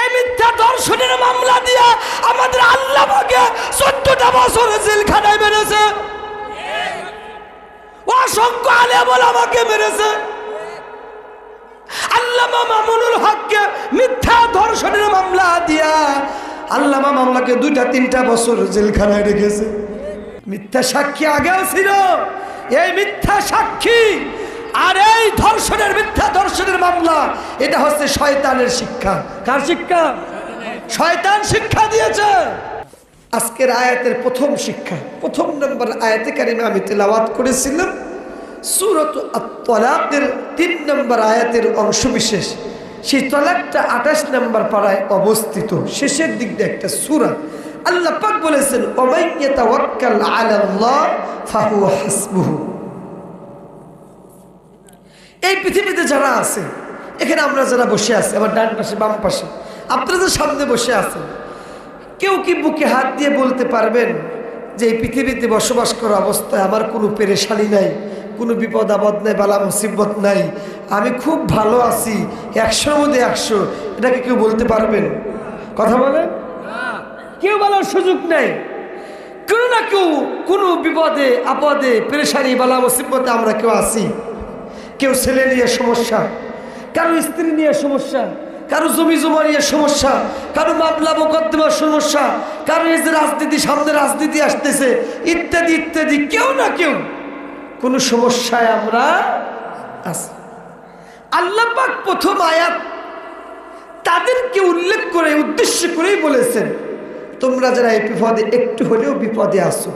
এই মিথ্যা দর্শনের মামলা দিয়া আমাদের আল্লাহ পাকে 14টা বছর জেলখানায় মেরেছে, অসংখ্য আলেম ওলামাকে মেরেছে। আল্লামা মামুনুল হককে মিথ্যা ধর্ষণের মামলা দিয়া আল্লামা মামলাকে 2-3টা বছর জেলখানায় রেখেছে। মিথ্যা সাক্ষী আগেও ছিল, এই মিথ্যা সাক্ষী আর এই ধর্ষণের মিথ্যা ধর্ষণের মামলা, এটা হচ্ছে শয়তানের শিক্ষা। কার শিক্ষা? শয়তান শিক্ষা দিয়েছে। আজকের আয়াতের প্রথম শিক্ষা, প্রথম নম্বর আয়াতে কারিমা আমি তেলাওয়াত করেছিলাম সূরাত আত-তালাকের 3 নম্বর আয়াতের অংশ বিশেষ। সেই তালাকটা 28 নম্বর পারায় অবস্থিত, শেষের দিক দিয়ে একটা সূরা। আল্লাহ পাক বলেছেন ওয়া ইয়াতাওয়াক্কাল আলাল্লাহ ফাহুয়া হাসবুহু। এই পৃথিবীতে যারা আছে, এখানে আমরা যারা বসে আছি, আমার ডান পাশে বাম পাশে, আপনারা যে সামনে বসে আছেন, কেউ কি বুকে হাত দিয়ে বলতে পারবেন যে এই পৃথিবীতে বসবাস করা অবস্থায় আমার কোনো পেরেশানি নাই, কোনো বিপদ আপদ নাই, বালা মুসিবত নাই, আমি খুব ভালো আছি, 100-র মধ্যে 100? এটাকে কেউ বলতে পারবেন? কথা বলেন। কেউ বলার সুযোগ নেই। কেউ না কেউ কোনো বিপদে আপদে পেরেশানি বালা মুসিবতে আমরা কেউ আছি। কেউ ছেলে নিয়ে সমস্যা, কারো স্ত্রী নিয়ে সমস্যা, কারো জমি জমা নিয়ে সমস্যা, কারো মামলা মোকদ্দমার সমস্যা, কারো এই যে রাজনীতি, সামনে রাজনীতি আসতেছে, ইত্যাদি ইত্যাদি, কেউ না কেউ কোনো সমস্যায় আমরা আছি। আল্লাহ পাক প্রথম আয়াত তাদেরকে উল্লেখ করে উদ্দেশ্য করেই বলেছেন, তোমরা যারা এই বিপদে একটু হলেও বিপদে আসো,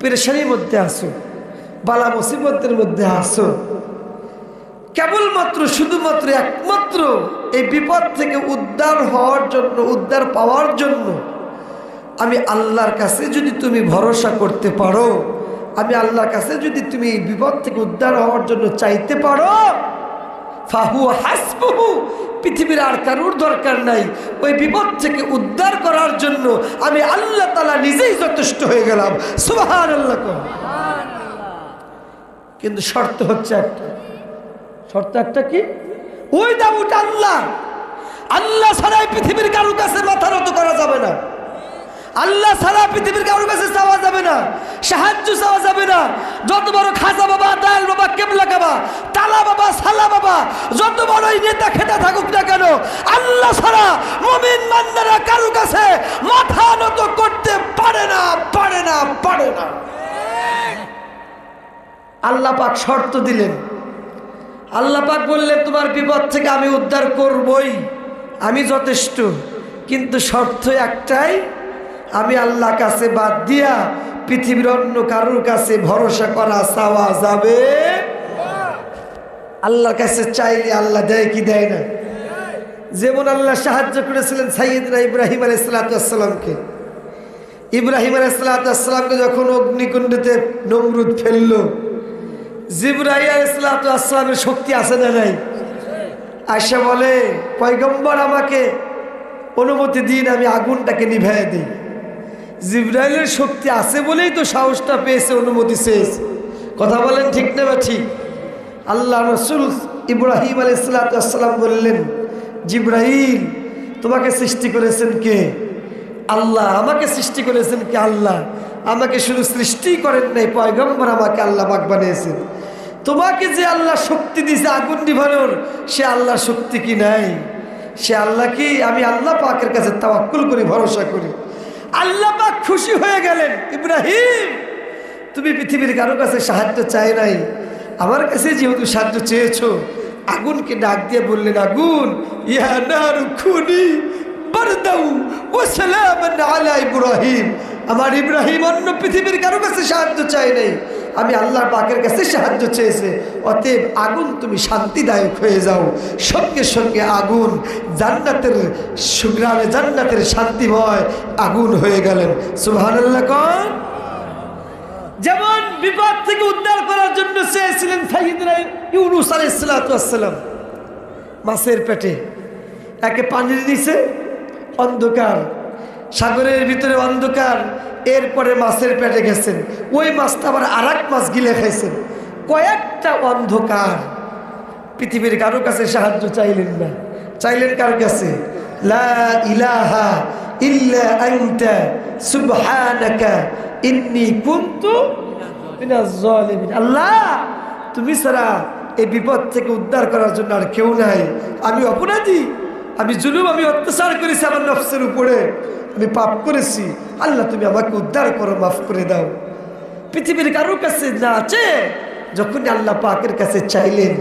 পেরেশানির মধ্যে আসো, বালা মুসিবতের মধ্যে আসো, কেবলমাত্র শুধুমাত্র একমাত্র এই বিপদ থেকে উদ্ধার হওয়ার জন্য, উদ্ধার পাওয়ার জন্য আমি আল্লাহর কাছে যদি তুমি ভরসা করতে পারো, আমি আল্লাহর কাছে যদি তুমি এই বিপদ থেকে উদ্ধার হওয়ার জন্য চাইতে পারো, ফাহুয়া হাসবুহু, পৃথিবীর আর কারোর দরকার নাই, ওই বিপদ থেকে উদ্ধার করার জন্য আমি আল্লাহ তাআলা নিজেই যথেষ্ট হয়ে গেলাম। সুবহানাল্লাহ। কিন্তু শর্ত হচ্ছে একটা, শর্ত একটা কি? ওই দাউটা আল্লাহ, আল্লাহ ছাড়া পৃথিবীর কারোর কাছে মাথা নত করা যাবে না, আল্লাহ ছাড়া পৃথিবীর কারোর কাছে চাওয়া যাবে না, সাহায্য চাওয়া যাবে না। যত বড় খাজা বাবা, দয়াল বাবা, কেবলা বাবা, তালা বাবা, সালা বাবা, যত বড় নেতা খেতা থাকুক না কেন, আল্লাহ ছাড়া মুমিন বান্দারা কারোর কাছে মাথা নত করতে পারে না, পারে না, পারে না। আল্লাহ পাক শর্ত দিলেন, আল্লাহ পাক বললেন তোমার বিপদ থেকে আমি উদ্ধার করবই, আমি যথেষ্ট, কিন্তু শর্ত একটাই, আমি আল্লাহ কাছে বাদ দিয়া পৃথিবীর অন্য কারোর কাছে ভরসা করা চাওয়া যাবে। আল্লাহর কাছে চাইলে আল্লাহ দেয় কি দেয় না? যেমন আল্লাহ সাহায্য করেছিলেন সাইয়েদনা ইব্রাহিম আলাইহিস সালামকে। ইব্রাহিম আলাইহিস সালামকে যখন অগ্নিকুণ্ডতে নমরুদ ফেললো, জিবরাইল আলাইহিস সালামের শক্তি আছে না নাই? আয়েশা বলে, পয়গম্বর আমাকে অনুমতি দিন, আমি আগুনটাকে নিভাইয়ে দিই। জিবরাইলের শক্তি আছে বলেই তো সাহসটা পেয়েছে, অনুমতি চেয়েছে। কথা বলেন ঠিক না বা ঠিক? আল্লাহ রাসূল ইব্রাহিম আলাইহিস সালাম বললেন, জিবরাইল তোমাকে সৃষ্টি করেছেন কে? আল্লাহ। আমাকে সৃষ্টি করেছেন কে? আল্লাহ। আমাকে শুধু সৃষ্টি করেন নাই, পয়গম্বর আমাকে আল্লাহ পাক বানিয়েছেন। তোমাকে যে আল্লাহ শক্তি দিয়েছে আগুন নিভানোর, সে আল্লাহ শক্তি কি নাই? সে আল্লাহ কি? আমি আল্লাহ পাকের কাছে তাওয়াক্কুল করি, ভরসা করি। আল্লাহ পাক খুশি হয়ে গেলেন, ইব্রাহিম তুমি পৃথিবীর কারো কাছে সাহায্য চাই নাই, আমার কাছে যেহেতু সাহায্য চেয়েছো, আগুনকে ডাক দিয়ে বললেন, আগুন ইয়া নারু কুনি বারদাউ ওয়া সালামান আলা ইব্রাহিম। আমার ইব্রাহিম অন্য পৃথিবীর কারো কাছে সাহায্য চাই নাই, আমি আল্লাহর পাকের কাছে সাহায্য চেয়েছে, অতএব আগুন তুমি শান্তিদায়ক হয়ে যাও। সঙ্গে সঙ্গে আগুন জান্নাতের সুগ্রামে, জান্নাতের শান্তিময় আগুন হয়ে গেলেন। সুবহানাল্লাহ। কোন যেমন বিপদ থেকে উদ্ধার করার জন্য চেয়েছিলেন সাইয়েদনা ইউনূস আলাইহিস সালাম, মাছের পেটে, একে পানির নিচে অন্ধকার, সাগরের ভিতরে অন্ধকার, এরপরে মাছের পেটে গেছেন, ওই মাছটা আবার আরেক মাছ গিলে খাইছেন, কয়েকটা অন্ধকার। পৃথিবীর কারো কাছে সাহায্য চাইলেন না, চাইলেন কার কাছে? লা ইলাহা ইল্লা আনতা সুবহানাকা ইন্নী কুনতু মিনাজ জালিমিন। আল্লাহ, তুমি ছাড়া এই বিপদ থেকে উদ্ধার করার জন্য আর কেউ নাই। আমি অপরাধী, আমি জুলুম, আমি অত্যাচার করেছি আমার নফসের উপরে, আমি পাপ করেছি। আল্লাহ, তুমি আমাকে উদ্ধার করো, মাফ করে দাও। পৃথিবীর কারোর কাছে না আছে, যখন আল্লাহ পাকের কাছে চাইলেন,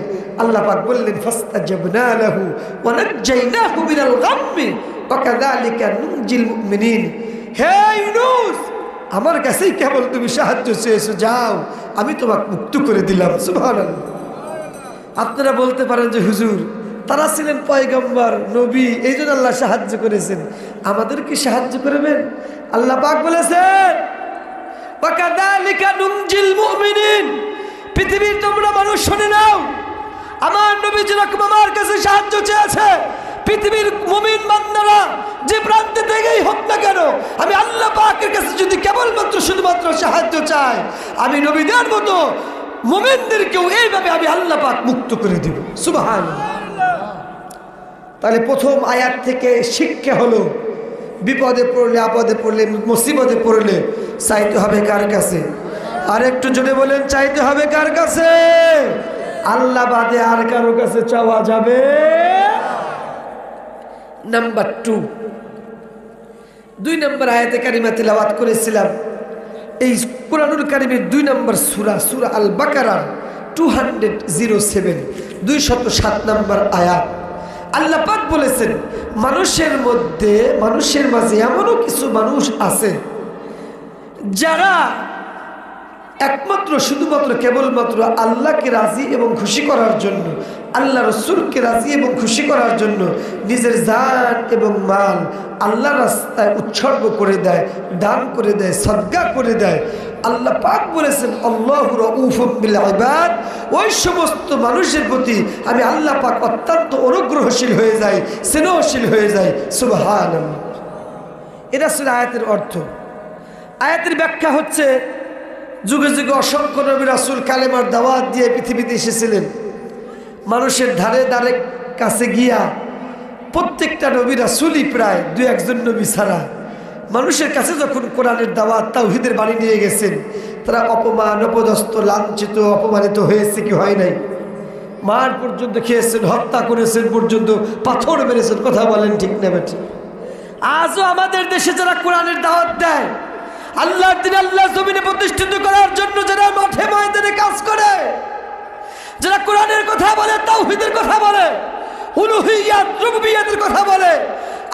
আল্লাহ পাক বললেন ফাস্তাজাবনা লাহু ওয়া নাজ্জাইনাহু মিনাল গাম্মি ওয়া কাযালিকা নুনজিল মুমিনিন। হে ইউনূস, আমার কাছেই কেবল তুমি সাহায্য চেয়েছো, যাও, আমি তোমাকে মুক্ত করে দিলাম। সুবহানাল্লাহ। আপনারা বলতে পারেন যে হুজুর, তারা ছিলেন পয়গম্বর, নবী, এই জন্য আল্লাহ সাহায্য করেছেন, আমাদের কি সাহায্য করবেন? আল্লাহ পাক বলেছেন ওয়া কাযালিকা নুনজিল মুমিনিন। পৃথিবীর তোমরা মানুষ শুনে নাও, আমার নবী যেরকম আমার কাছে সাহায্য চেয়েছে, পৃথিবীর মুমিন বান্দারা যে প্রান্তে থেকেই হোক না কেন, আমি আল্লাহ পাকের কাছে যদি কেবলমাত্র শুধুমাত্র সাহায্য চাই, আমি নবীদের মতো মুমিনদেরকেও এইভাবে আমি আল্লাহ পাক মুক্ত করে দিব। সুবহানাল্লাহ। তাহলে প্রথম আয়াত থেকে শিক্ষা হলো, বিপদে পড়লে, আপদে পড়লে, মুসিবতে পড়লে চাইতে হবে কার কাছে? আর একটু জোরে বলেন, চাইতে হবে কার কাছে? আল্লাহ বাদে আর কারো কাছে চাওয়া যাবে? নাম্বার 2 নম্বর আয়াতে কারিমা তিলাওয়াত করেছিলাম। এই কুরআনুল কারীমের 2 নম্বর সূরা, সূরা আল বাকারার 207 নম্বর আয়াত। আল্লাহ পাক বলেছেন, মানুষের মাঝে এমনও কিছু মানুষ আছে যারা একমাত্র শুধুমাত্র কেবলমাত্র আল্লাহকে রাজি এবং খুশি করার জন্য, আল্লাহ রসুলকে রাজি এবং খুশি করার জন্য নিজের জান এবং মাল আল্লাহ রাস্তায় উৎসর্গ করে দেয়, দান করে দেয়, সদকা করে দেয়। আল্লাহ পাক বলেছেন আল্লাহু রাউফুম বিল ইবাদ, ওই সমস্ত মানুষের প্রতি আমি আল্লাহ পাক অত্যন্ত অনুগ্রহশীল হয়ে যাই, স্নেহশীল হয়ে যাই। সুবহানাল্লাহ। এটা ছিল আয়াতের অর্থ। আয়াতের ব্যাখ্যা হচ্ছে, যুগে যুগে অসংখ্য নবী রাসূল কালেমার দাওয়াত দিয়ে পৃথিবীতে এসেছিলেন। মানুষের ধারে ধারে কাছে গিয়া প্রত্যেকটা নবী রাসূলই প্রায় 2-1 নবী ছাড়া মানুষের কাছে যখন কোরআনের দাওয়াত তাওহীদের বাণী নিয়ে গেছেন, তারা অপমান, অপদস্থ, লাঞ্ছিত, অপমানিত হয়েছে কি হয় নাই? মার পর্যন্ত খেয়েছেন, হত্যা করেছেন, পর্যন্ত পাথর মেরেছেন। কথা বলেন ঠিক না বেঠিক? আজও আমাদের দেশে যারা কোরআনের দাওয়াত দেয়, আল্লাহর দিন আল্লাহ জমিনে প্রতিষ্ঠিত করার জন্য যারা মাঠে ময়দানে কাজ করে, যারা কোরআনের কথা বলে, তাওহীদের কথা বলে, উলুহিয়াত রুবুবিয়াতের কথা বলে,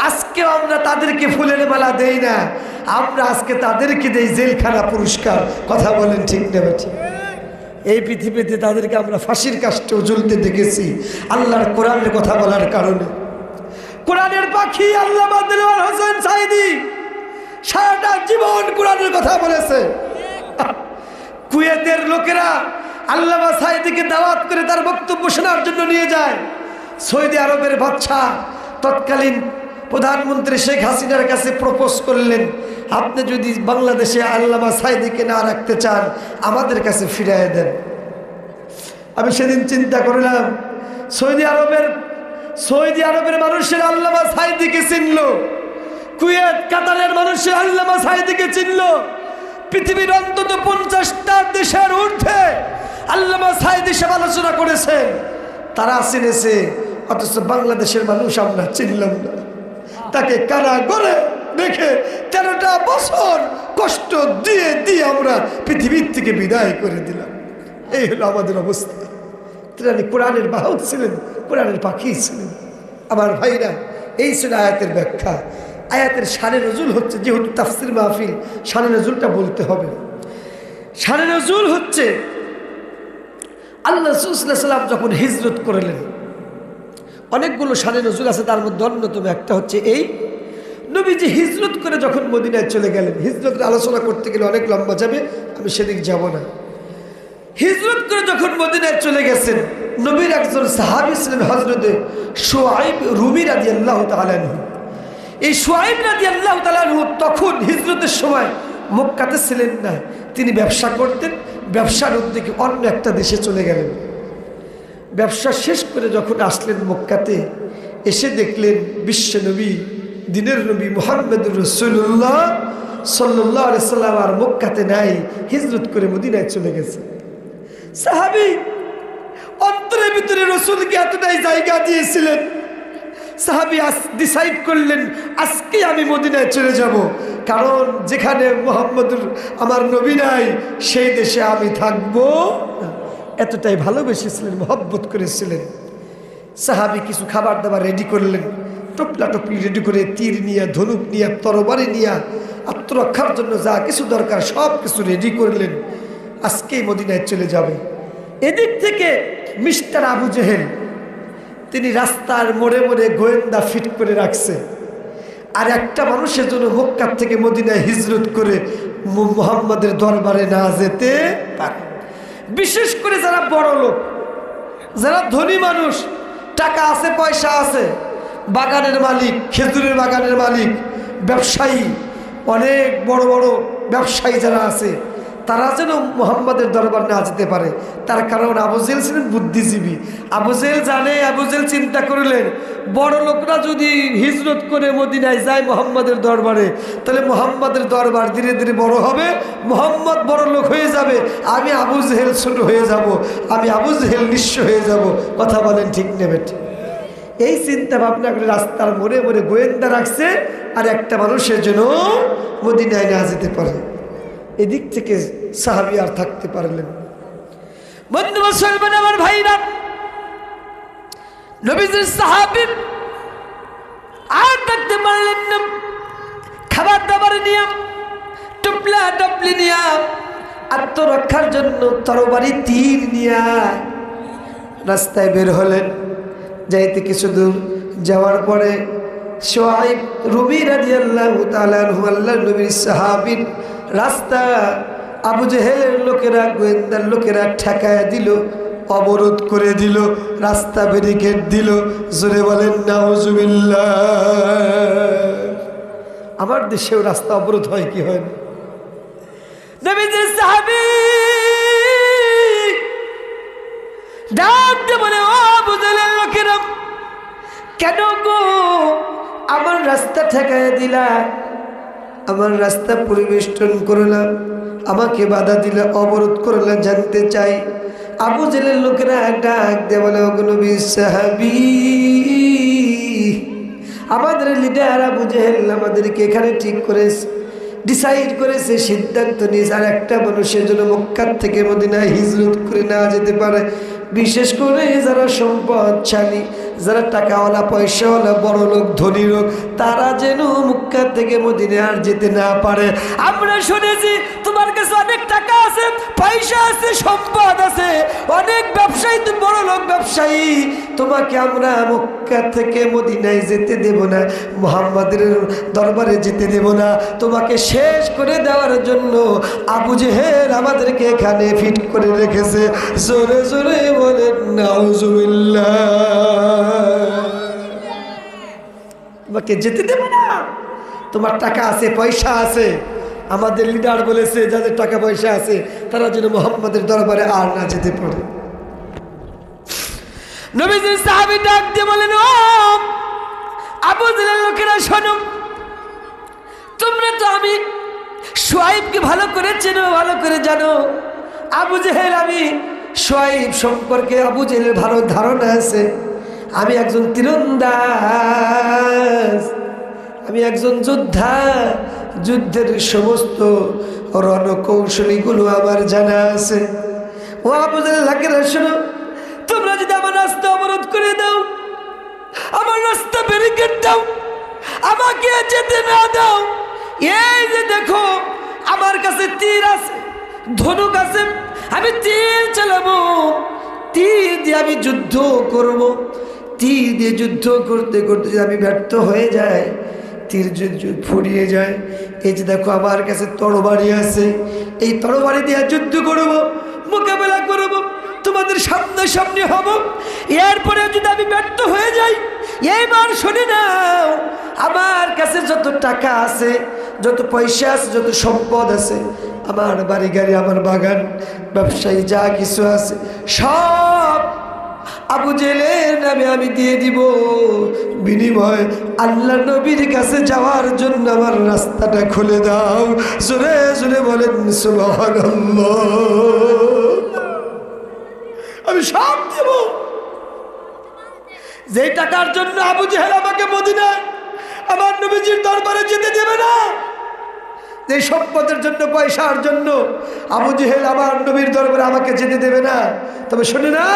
আজকে আমরা তাদেরকে ফুলের মালা দেই না, আমরা আজকে তাদেরকে দেই জেলখানা পুরস্কার। কথা বলেন ঠিক না বেঠিক? এই পৃথিবীতে তাদেরকে আমরা ফাঁসির কাষ্ঠেও ঝুলতে দেখেছি আল্লাহর কোরআনের কথা বলার কারণে। কোরআনের পাখি আল্লামা দিলওয়ার হোসেন সাঈদী সারাটা জীবন কোরআনের কথা বলেছে। কুয়েতের লোকেরা আল্লামা সাঈদীকে দাওয়াত করে তার বক্তব্য শোনার জন্য নিয়ে যায়। সৌদি আরবের বাদশাহ তৎকালীন প্রধানমন্ত্রী শেখ হাসিনার কাছে প্রপোজ করলেন, আপনি যদি বাংলাদেশে আল্লামা সাঈদীকে না রাখতে চান, আমাদের কাছে ফিরিয়ে দেন। আমি সেদিন চিন্তা করলাম, সৌদি আরবের মানুষের আল্লামা সাঈদীকে চিনল, কুয়েত কাতারের মানুষের আল্লামা সাঈদীকে চিনল, পৃথিবীর অন্তত 50টা দেশের ঊর্ধ্বে আল্লামা সাঈদী সমালোচনা করেছেন, তারা চিনেছে, অথচ বাংলাদেশের মানুষ আমরা চিনলাম না। তাকে কারাগারে রেখে 13টা বছর কষ্ট দিয়ে দিয়ে আমরা পৃথিবীর থেকে বিদায় করে দিলাম। এই হলো আমাদের অবস্থা। তিনি কোরআনের বাহক ছিলেন, কোরআনের পাখি ছিলেন। আমার ভাইরা, এই ছিল আয়াতের ব্যাখ্যা। আয়াতের শানে নজুল হচ্ছে, যেহেতু তাফসির মাহফিল, শানে নজুলটা বলতে হবে। শানে নজুল হচ্ছে আল্লাহ রাসূল সাল্লাল্লাহু আলাইহি ওয়াসাল্লাম যখন হিজরত করলেন, অনেকগুলো শানে নজুল আছে, তার মধ্যে অন্যতম একটা হচ্ছে এই, নবীজি হিজরত করে যখন মদিনায় চলে গেলেন। হিজরতের আলোচনা করতে গেলে অনেক লম্বা যাবে, আমি সেদিক যাব না। হিজরত করে যখন মদিনায় চলে গেছেন, নবীর একজন সাহাবী ছিলেন হযরতে শুআইব রুমি রাদিয়াল্লাহু তাআলা আনহু। এই শুআইব রাদিয়াল্লাহু তাআলা আনহু তখন হিজরতের সময় মক্কাতে ছিলেন না, তিনি ব্যবসা করতেন। ব্যবসার উদ্যোগে অন্য একটা দেশে চলে গেলেন। ব্যবসা শেষ করে যখন আসলেন মক্কাতে, এসে দেখলেন বিশ্বনবী দিনের নবী মুহাম্মদুর রাসূলুল্লাহ সাল্লাল্লাহু আলাইহি সাল্লাম আর মক্কাতে নাই, হিজরত করে মদিনায় চলে গেছে। সাহাবী অন্তরের ভিতরে রাসূলকে এতটাই জায়গা দিয়েছিলেন, সাহাবী ডিসাইড করলেন আজকে আমি মদিনায় চলে যাব, কারণ যেখানে মুহাম্মদুর আমার নবী নাই সেই দেশে আমি থাকবো না। এতটাই ভালোবেসেছিলেন, মহব্বত করেছিলেন। সাহাবী কিছু খাবার দাবার রেডি করলেন, টপলা টপলি রেডি করে তীর নিয়ে, ধনুক নিয়ে, তরবারি নিয়ে, আত্মরক্ষার জন্য যা কিছু দরকার সব কিছু রেডি করলেন, আজকেই মদিনায় চলে যাবে। এদিক থেকে মিস্টার আবু জেহেল তিনি রাস্তার মোড়ে মোড়ে গোয়েন্দা ফিট করে রাখছে, আর একটা মানুষের জন্য মক্কা থেকে মদিনায় হিজরত করে মুহাম্মাদের দরবারে না যেতে পারে। বিশেষ করে যারা বড় লোক, যারা ধনী মানুষ, টাকা আছে, পয়সা আছে, বাগানের মালিক, খেজুরের বাগানের মালিক, ব্যবসায়ী, অনেক বড় বড় ব্যবসায়ী যারা আছে, তারা যেন মুহাম্মাদের দরবার না যেতে পারে। তার কারণ আবু জেহেল ছিলেন বুদ্ধিজীবী। আবু জেহেল জানে, আবু জেহেল চিন্তা করলেন বড় লোকরা যদি হিজরত করে মদিনায় যায় মুহাম্মাদের দরবারে, তাহলে মুহাম্মাদের দরবার ধীরে ধীরে বড় হবে, মুহাম্মদ বড় লোক হয়ে যাবে, আমি আবু জেহেল ছোট হয়ে যাব, আমি আবু জেহেল নিঃস্ব হয়ে যাব। কথা বলেন ঠিক নেবে? এই চিন্তা ভাবনা করে রাস্তার মোড়ে মোড়ে গোয়েন্দা রাখছে, আর একটা মানুষের জন্য মদিনায় না যেতে পারে। এদিক থেকে সাহাবী আর থাকতে পারলেন। বন্ধু মুসলমান আমার ভাইরা, নবীজির সাহাবী আর থাকতে পারলেন না। খাবার দাবার নিয়ে, টুপলা টপলি নিয়ে, আত্মরক্ষার জন্য তরবারি তীর নিয়ে রাস্তায় বের হলেন। যাইতে কিছু দূর যাওয়ার পরে শুআইব রুমি রাদিয়াল্লাহু তাআলা আনহু আল্লাহর নবীর সাহাবী রাস্তা আবু জেহেলের লোকেরা, গোয়েন্দার লোকেরা ঠেকায় দিল, অবরোধ করে দিল, রাস্তা ব্যারিকেড দিল। জোরে বলেন নাউজুবিল্লাহ। আমার দেশেও রাস্তা অবরোধ হয় কি হয় না? নবীজির সাহাবী ডাক দিয়ে বলে, ও আবু জেহেলের লোকেরা, কেন গো আমার রাস্তা ঠেকায় দিলা, আমার রাস্তা পরিবেষ্টন করলাম, আমাকে বাধা দিলে, অবরোধ করলাম, জানতে চাই। আবু জেহেলের লোকেরা ডাক দিয়ে বলে, ওগো নবীর সাহাবী, আমাদের লিডার আবু জেহেল আমাদেরকে এখানে ঠিক করেছে, ডিসাইড করেছে, সিদ্ধান্ত নিয়েছে আর একটা মানুষের জন্য মক্কা থেকে মদিনায় হিজরত করে না যেতে পারে। বিশেষ করে যারা সম্পদশালী, যারা টাকাওয়ালা, পয়সাওয়ালা, বড় লোক, ধনী লোক, তারা যেন মক্কা থেকে মদিনায় আর যেতে না পারে। আমরা শুনেছি তোমার কাছে অনেক টাকা আছে, পয়সা আছে, সম্পদ আছে, অনেক ব্যবসায়ী, তুমি বড় লোক ব্যবসায়ী, তোমাকে আমরা মক্কা থেকে মদিনায় যেতে দেব না, মুহাম্মাদের দরবারে যেতে দেব না। তোমাকে শেষ করে দেওয়ার জন্য আবু জেহেল আমাদেরকে এখানে ফিট করে রেখেছে। জোরে জোরে বলেন নাউজুবিল্লাহ। তোমাকে যেতে দেব না, তোমার টাকা আছে, পয়সা আছে। আমাদের লিডার বলেছে যাদের টাকা পয়সা আছে তারা যেন মুহাম্মাদের দরবারে আর না যেতে পারে। নবীজির সাহাবী ডাক দিয়ে বলেন, ও আবু জেহেলের লোকেরা শোনো, তোমরা তো আমি শুআইবকে ভালো করে চেনো, ভালো করে জানো। আবু জেহেল, আমি শুআইব সম্পর্কে আবু জেহেলের ভালো ধারণা আছে। আমি একজন তীরন্দাজ, আমি একজন যোদ্ধা, যুদ্ধের সমস্ত রণকৌশলীগুলো আমার জানা আছে। ও আবু জেহেল লোকেরা শোনো, তোমরা যদি আমার রাস্তা অবরোধ করে দাও, আমার রাস্তা ব্যারিকেড দাও, আমাকে যেতে না দাও, এই যে দেখো আমার কাছে তীর আছে, ধনুক আছে, আমি তীর চালাবো, তীর দিয়ে আমি যুদ্ধ করব। তীর দিয়ে যুদ্ধ করতে করতে যদি আমি ব্যর্থ হয়ে যাই, তীর ফুরিয়ে যায়, এই যে দেখো আমার কাছে তরবারি আছে, এই তরবারি দিয়ে যুদ্ধ করব, মোকাবেলা করব, তোমাদের সামনাসামনি হব। এরপরে যদি আমি ব্যর্থ হয়ে যাই, এইবার শুনে নাও, আমার কাছে যত টাকা আছে, যত পয়সা আছে, যত সম্পদ আছে, আমার বাড়ি গাড়ি, আমার বাগান, ব্যবসায়ী যা কিছু আছে, সব আবু জেহেলের নামে আমি দিয়ে দিব, বিনিময় আল্লাহ নবীর কাছে যাওয়ার জন্য আমার রাস্তাটা খুলে দাও। জোরে জোরে বলেন সুবহানাল্লাহ। আমি সব দেব। যে টাকার জন্য আবু জেহেল আমাকে মদিনায় আমার নবীজির দরবারে যেতে দেবে না, যে সম্পদের জন্য, পয়সার জন্য আবু জেহেল আমার নবীর দরবারে আমাকে যেতে দেবে না, তবে শুনে না,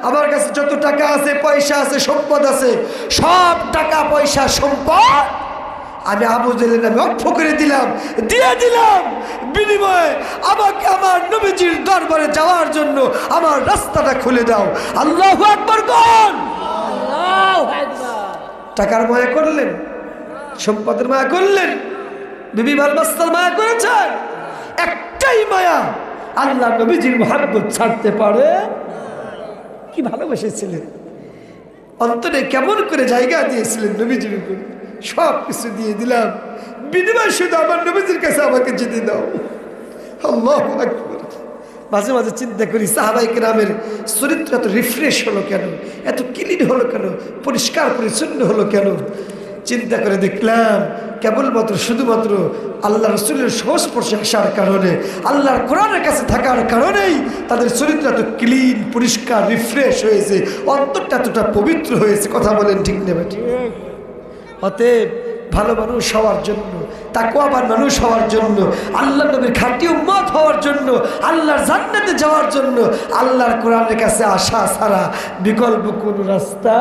আমার কাছে যত টাকা আছে, পয়সা আছে, সম্পদ আছে, সব টাকা পয়সা সম্পদ আমি আবু জেহেলের নামে অক্ষ করে দিলাম, দিয়ে দিলাম, বিনিময়ে আমাকে আমার নবীজির দরবারে যাওয়ার জন্য আমার রাস্তাটা খুলে দাও। আল্লাহু আকবার কোন? আল্লাহু আকবার। টাকার মায়া করলেন, সম্পদের মায়া করলেন, বিবি বাল বাচ্চার মায়া করেছেন, একটাই মায়া, আল্লাহ নবীজির মহব্বত ছাড়তে পারে? কি ভালোবেসেছিলেন, অন্তরে কেমন করে জায়গা দিয়েছিলেন নবীজির উপর। সব কিছু দিয়ে দিলাম, বিনিময় শুধু আমার নবীজির কাছে আমাকে যেতে দাও। আল্লাহু আকবার। মাঝে মাঝে চিন্তা করি সাহাবায়ে কেরামের চরিত্র এত রিফ্রেশ হলো কেন, এত ক্লিন হলো কেন, পরিষ্কার পরিচ্ছন্ন হলো কেন। চিন্তা করে দেখলাম কেবলমাত্র শুধুমাত্র আল্লাহ রসুলের সংস্পর্শে আসার কারণে, আল্লাহর কোরআনের কাছে থাকার কারণেই তাদের চরিত্র এত ক্লিন, পরিষ্কার, রিফ্রেশ হয়েছে, অন্তরটা এতটা পবিত্র হয়েছে। কথা বলেন ঠিক নেবে? অতএব ভালো মানুষ হওয়ার জন্য, তাকওয়াবান মানুষ হওয়ার জন্য, আল্লাহ নবীর খাঁটি উম্মত হওয়ার জন্য, আল্লাহর জান্নাতে যাওয়ার জন্য আল্লাহর কোরআনের কাছে আসা ছাড়া বিকল্প কোন রাস্তা।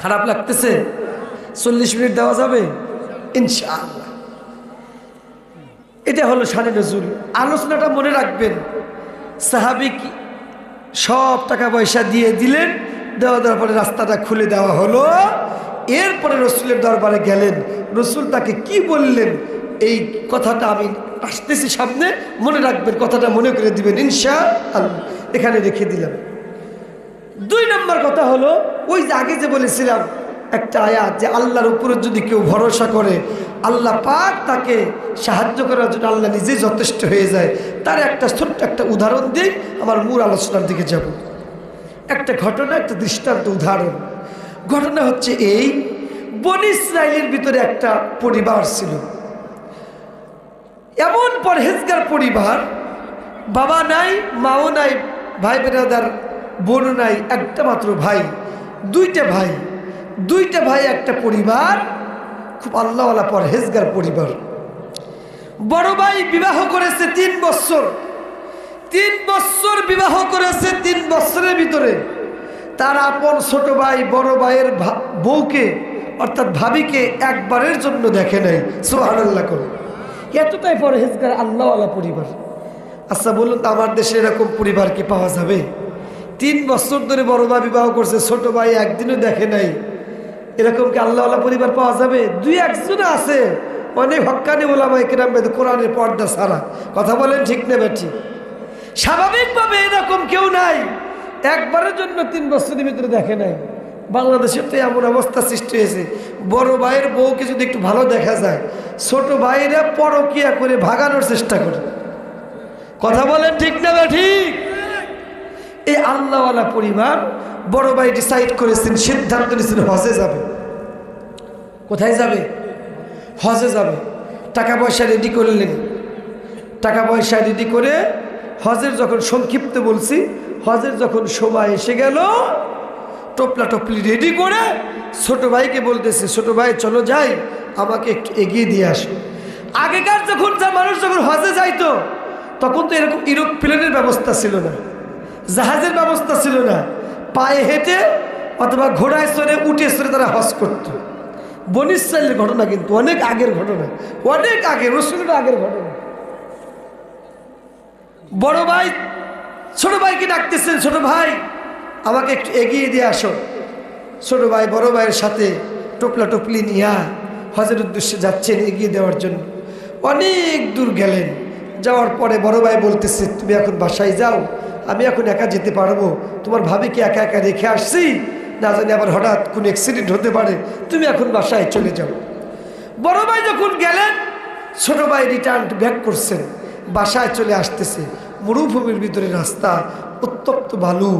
খারাপ লাগতেছে? 40 মিনিট দেওয়া যাবে ইনশাআল্লাহ। এটা হলো শানে নজুল। আলোচনাটা মনে রাখবেন, সাহাবী সব টাকা পয়সা দিয়ে দিলেন, দেওয়ার পরে রাস্তাটা খুলে দেওয়া হলো। এরপরে রসুলের দরবারে গেলেন, রসুল তাকে কি বললেন এই কথাটা আমি আসতেছি সামনে, মনে রাখবেন, কথাটা মনে করে দিবেন ইনশাআল্লাহ। এখানে রেখে দিলাম। 2 নম্বর কথা হলো, ওই যে আগে যে বলেছিলাম একটা আয়াত, যে আল্লাহর উপরে যদি কেউ ভরসা করে আল্লাহ পাক তাকে সাহায্য করার জন্য আল্লাহ নিজেই যথেষ্ট হয়ে যায়। তার একটা ছোট্ট একটা উদাহরণ দিয়ে আমার মূল আলোচনার দিকে যাব। একটা ঘটনা, একটা দৃষ্টান্ত, উদাহরণ। ঘটনা হচ্ছে এই, বনী ইসরাইলের ভিতরে একটা পরিবার ছিল, এমন পরহেজগার পরিবার, বাবা নাই, মাও নাই, ভাই বেরাদার বোন নাই, একটা মাত্র ভাই, 2টা ভাই, 2টা ভাই, একটা পরিবার, খুব আল্লাহওয়ালা পরহেজগার পরিবার। বড় ভাই বিবাহ করেছে 3 বছর, 3 বছর বিবাহ করেছে। 3 বছরের ভিতরে তার আপন ছোট ভাই বড় ভাইয়ের বউকে অর্থাৎ ভাবিকে একবারের জন্য দেখে নাই। সুবহানাল্লাহ করে। এতটাই পরহেজগার আল্লাহওয়ালা পরিবার। আচ্ছা বলুন তো, আমার দেশে এরকম পরিবার কি পাওয়া যাবে? 3 বছর ধরে বড় ভাই বিবাহ করছে, ছোট ভাই একদিনও দেখে নাই, এরকম কি আল্লাহওয়ালা পরিবার পাওয়া যাবে? 2-1 আছে, অনেক হক্কানি ওলামায়ে কেরাম, কোরআনের পর্দা ছাড়া। কথা বলেন ঠিক না বেঠিক? স্বাভাবিকভাবে এরকম কেউ নাই, একবারের জন্য 3 বছরের ভিতরে দেখে নাই। বাংলাদেশের তো এমন অবস্থা সৃষ্টি হয়েছে, বড় ভাইয়ের বউকে যদি একটু ভালো দেখা যায়, ছোট ভাইরা পরকিয়া করে ভাগানোর চেষ্টা করে। কথা বলেন ঠিক না ঠিক? এই আল্লাহওয়ালা পরিবার, বড় ভাই ডিসাইড করেছেন, সিদ্ধান্ত নিয়েছেন হজে যাবে। কোথায় যাবে? হজে যাবে। টাকা পয়সা রেডি করলেন, টাকা পয়সা রেডি করে হজের যখন, সংক্ষিপ্ত বলছি, হজের যখন সময় এসে গেল, টোপলা টপলি রেডি করে ছোট ভাইকে বলতেছে, ছোট ভাই চলো যাই, আমাকে একটু এগিয়ে দিয়ে আসো। আগেকার যখন মানুষ যখন হজে যাইতো, তখন তো এরকম এরোপ্লেনের ব্যবস্থা ছিল না, জাহাজের ব্যবস্থা ছিল না, পায়ে হেঁটে অথবা ঘোড়ায় চড়ে, উঠে চড়ে তারা হজ করত। বনী ইসরাইলের ঘটনা কিন্তু অনেক আগের ঘটনা, অনেক আগে, রসুলের আগের ঘটনা। বড় ভাই ছোট ভাইকে ডাকতেছেন, ছোট ভাই আমাকে একটু এগিয়ে দিয়ে আসো। ছোট ভাই বড় ভাইয়ের সাথে টোপলা টপলি নিয়ে হজের উদ্দেশ্যে যাচ্ছেন, এগিয়ে দেওয়ার জন্য। অনেক দূর গেলেন, যাওয়ার পরে বড় ভাই বলতেছে, তুমি এখন বাসায় যাও, আমি এখন একা যেতে পারবো, তোমার ভাবিকে একা একা রেখে আসছি, না জানি আবার হঠাৎ কোনো অ্যাক্সিডেন্ট হতে পারে, তুমি এখন বাসায় চলে যাও। বড় ভাই যখন গেলেন, ছোট ভাই রিটার্ন ব্যাক করছেন, বাসায় চলে আসতেছে। মরুভূমির ভিতরে রাস্তা, উত্তপ্ত বালু।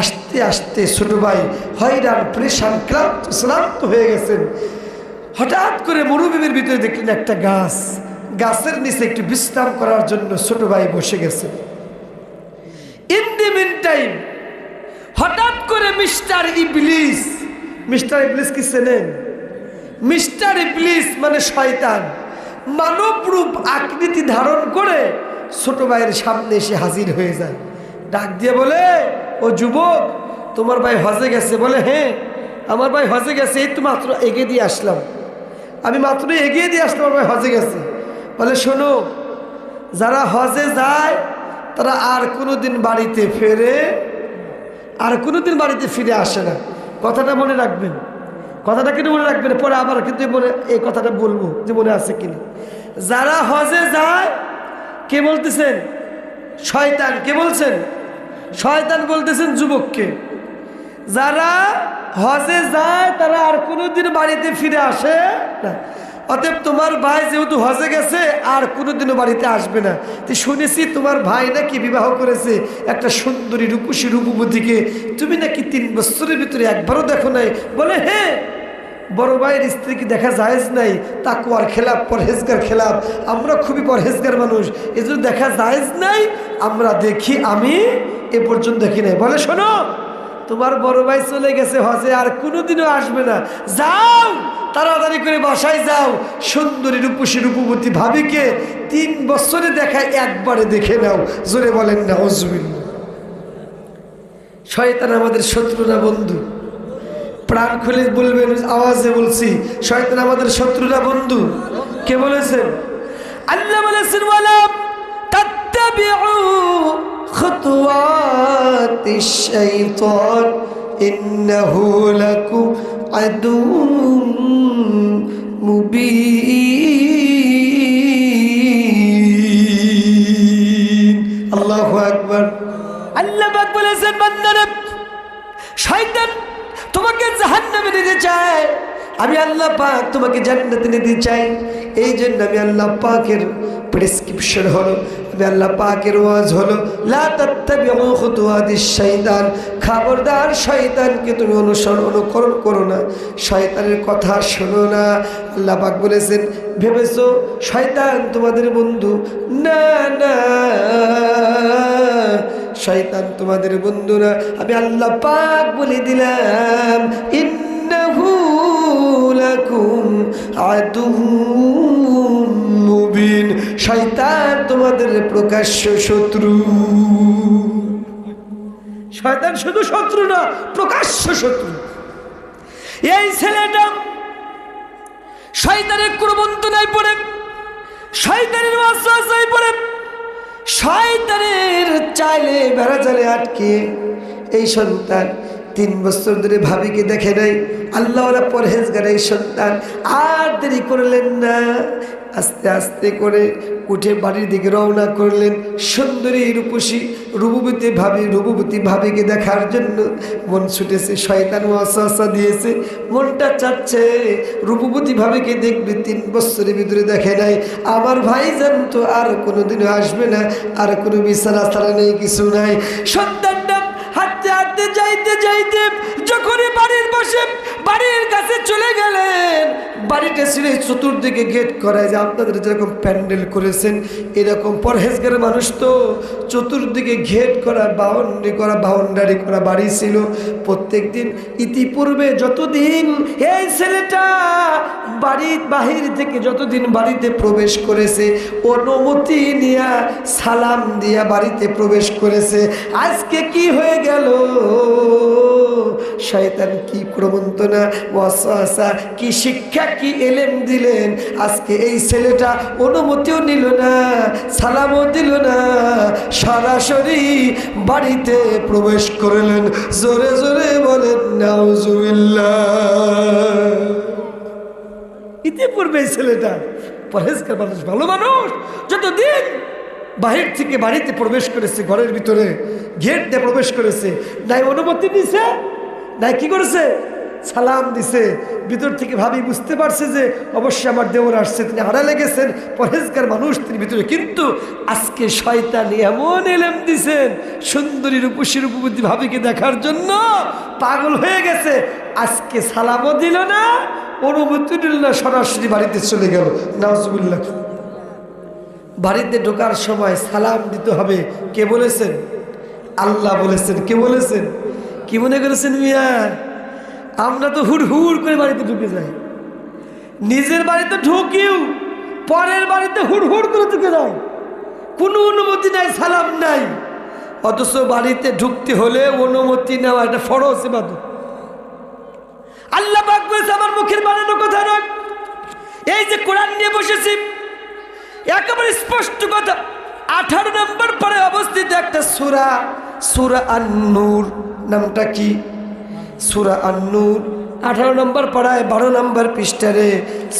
আস্তে আস্তে ছোট ভাই হয়রান পরেশান ক্লান্ত হয়ে গেছেন। হঠাৎ করে মরুভূমির ভিতরে দেখলেন একটা গাছ, গাছের নিচে একটু বিশ্রাম করার জন্য ছোট ভাই বসে গেছেন। ইন দি মিন টাইম হঠাৎ করে মিস্টার ইবলিস কি চেনেন? মিস্টার ইবলিস মানে শয়তান, মানব রূপ আকৃতি ধারণ করে ছোট ভাইয়ের সামনে এসে হাজির হয়ে যায়। ডাক দিয়ে বলে, ও যুবক, তোমার ভাই হজে গেছে? বলে, হ্যাঁ আমার ভাই হজে গেছে, এই তো মাত্র এগিয়ে দিয়ে আসলাম, আমি মাত্র এগিয়ে দিয়ে আসলাম, আমার ভাই হজে গেছে। বলে, শোনো, যারা হজে যায় তারা আর কোনোদিন বাড়িতে ফিরে আসে না। কথাটা মনে রাখবেন, কথাটা কিন্তু মনে রাখবেন, পরে আবার কিন্তু এই কথাটা বলবো যে মনে আছে কিনা। যারা হজে যায়, কে বলতেছেন? শয়তান। কে বলছেন? শয়তান বলতেছেন যুবককে। যারা হজে যায় তারা আর কোনোদিন বাড়িতে ফিরে আসে না। অতএব তোমার ভাই যেহেতু হজে গেছে আর কোনোদিনও বাড়িতে আসবে না। তো শুনেছি তোমার ভাই নাকি বিবাহ করেছে একটা সুন্দরী রূপসী রূপবতীকে, তুমি নাকি 3 বছরের ভিতরে একবারও দেখো নাই। বলে, হ্যাঁ, বড় ভাইয়ের স্ত্রীকে দেখা জায়েজ নাই, তাকওয়ার খেলাফ, পরহেজগার খেলাফ, আমরা খুবই পরহেজগার মানুষ, এজন্য দেখা জায়েজ নাই, আমরা দেখি, আমি এ পর্যন্ত দেখি নাই। বলে, শোনো, তোমার বড় ভাই চলে গেছে হজে, আর কোনোদিনও আসবে না, যাও তাড়াতাড়ি করে বাসায় যাও, সুন্দরী রূপসী রূপবতী ভাবিকে 3 বছরে দেখায় একবারে দেখে নাও। জোরে বলেন না নাউজুবিল্লাহ। শয়তান আমাদের শত্রু না বন্ধু? প্রাণ খুলে বলবেন, আওয়াজে বলছি, শয়তান আমাদের শত্রু না বন্ধু? কে বলেছেন? আল্লাহ বলেছেন, ওয়ালা তাত্তাবিউ খুতুওয়াতিশ শাইতান ইন্নাহু লাকুম আদুউম মুবিন। আল্লাহু আকবার। আল্লাহ পাক বলেছেন, বান্দারা, শয়তান তোমাকে জাহান্নামে নিতে চায়, আমি আল্লাহ পাক তোমাকে জান্নাতে নিতে চাই। এই জন্য আমি আল্লাহ পাকের প্রেসক্রিপশন হলো, আমি আল্লাহ পাকের ওয়াজ হলো, লা তাত্তাবিউ খুতুওয়াতিশ শাইতান, খবরদার শয়তানকে তুমি অনুকরণ করো না, শয়তানের কথা শোনো না। আল্লাহ পাক বলেছেন, ভেবেছো শয়তান তোমাদের বন্ধু? না না, শয়তান তোমাদের বন্ধু না। আমি আল্লাহ পাক বলে দিলাম, ইন্নাহু লাকুম আদুউম মুবিন, শয়তান তোমাদের প্রকাশ্য শত্রু। শয়তান শুধু শত্রু না, প্রকাশ্য শত্রু। এই ছেলেটা শয়তানের কুমন্ত্রণায় পড়ে, শয়তানের ওয়াসওয়াসায় পড়ে, শয়তানের চাইলে বেড়া জালে আটকে এই সন্তান 3 বছর ধরে ভাবিকে দেখে নাই। আল্লাহওয়ালা পরহেজগার এই সন্তান আর দেরি করলেন না, আস্তে আস্তে করে উঠে বাড়ির দিকে রওনা করলেন। সুন্দরী রূপসী রূপবতী ভাবিকে দেখার জন্য মন ছুটেছে, শয়তান ওয়াসওয়াসা দিয়েছে, মনটা চাচ্ছে রূপবতী ভাবিকে দেখবে, 3 বছরের ভিতরে দেখে নাই, আমার ভাই জানতো আর কোনোদিনও আসবে না, আর কোনো বিছানা ছাড়া নেই, কিছু নাই। সন্তানটা হাঁটতে হাঁটতে যাইতে যাইতে যখনই বাড়ির কাছে চলে গেলেন, বাড়িটা ছিল চতুর্দিকে গেট করা, যে আপনাদের যেরকম প্যান্ডেল করেছেন এরকম পরহেজগার মানুষ তো চতুর্দিকে গেট করা, বাউন্ডারি করা বাড়ি ছিল। প্রত্যেক দিন ইতিপূর্বে যতদিন এই ছেলেটা বাহির থেকে যতদিন বাড়িতে প্রবেশ করেছে, অনুমতি নিয়ে সালাম দিয়া বাড়িতে প্রবেশ করেছে, আজকে কি হয়ে গেল? শয়তান কি প্রবঞ্চনা, ওয়াসওয়াসা, কি শিক্ষা, কি এলেম দিলেন, আজকে এই ছেলেটা অনুমতিও নিল না, সালামও দিল না, সরাসরি বাড়িতে প্রবেশ করলেন। জোরে জোরে বলেন নাউজুবিল্লাহ। ইতিপূর্বে এই ছেলেটা পরহেজগার মানুষ, ভালো মানুষ, যতদিন বাহির থেকে বাড়িতে প্রবেশ করেছে, ঘরের ভিতরে গেট দিয়ে প্রবেশ করেছে, নাই অনুমতি নিছে, নাই কি করেছে, সালাম দিছে, ভিতর থেকে ভাবি বুঝতে পারছে যে অবশ্যই আমার দেওর আসছে, তিনি আড়ালে গেছেন, পরহেজগার মানুষ তিনি ভিতরে। কিন্তু আজকে শয়তান এমন এলেম দিছেন, সুন্দরী রূপসী রূপবতী ভাবিকে দেখার জন্য পাগল হয়ে গেছে। আজকে সালামও দিল না, অনুমতি দিল না, সরাসরি বাড়িতে চলে গেল। নাউজুবিল্লাহ। বাড়িতে ঢোকার সময় সালাম দিতে হবে, কে বলেছেন? আল্লাহ বলেছেন। কে বলেছেন? কি মনে করেছেন মিয়া? আমরা তো হুড় হুড় করে বাড়িতে ঢুকে যাই, নিজের বাড়িতে ঢুকিও পরের বাড়িতে হুড় হুড় করে ঢুকে যাই, কোনো অনুমতি নাই, সালাম নাই। অথচ বাড়িতে ঢুকতে হলে অনুমতি নেওয়া এটা ফরজ ইবাদত। আল্লাহ পাক বলেছে, আমার মুখের বানানো কথা নয়। এই যে কোরআন নিয়ে বসেছি, একেবারে স্পষ্ট কথা। 18 নম্বর পরে অবস্থিত একটা সূরা, সূরা আন-নূর। নামটা কি? সূরা আন-নূর। 18 নম্বর পাড়ায় 12 নম্বর পৃষ্ঠারে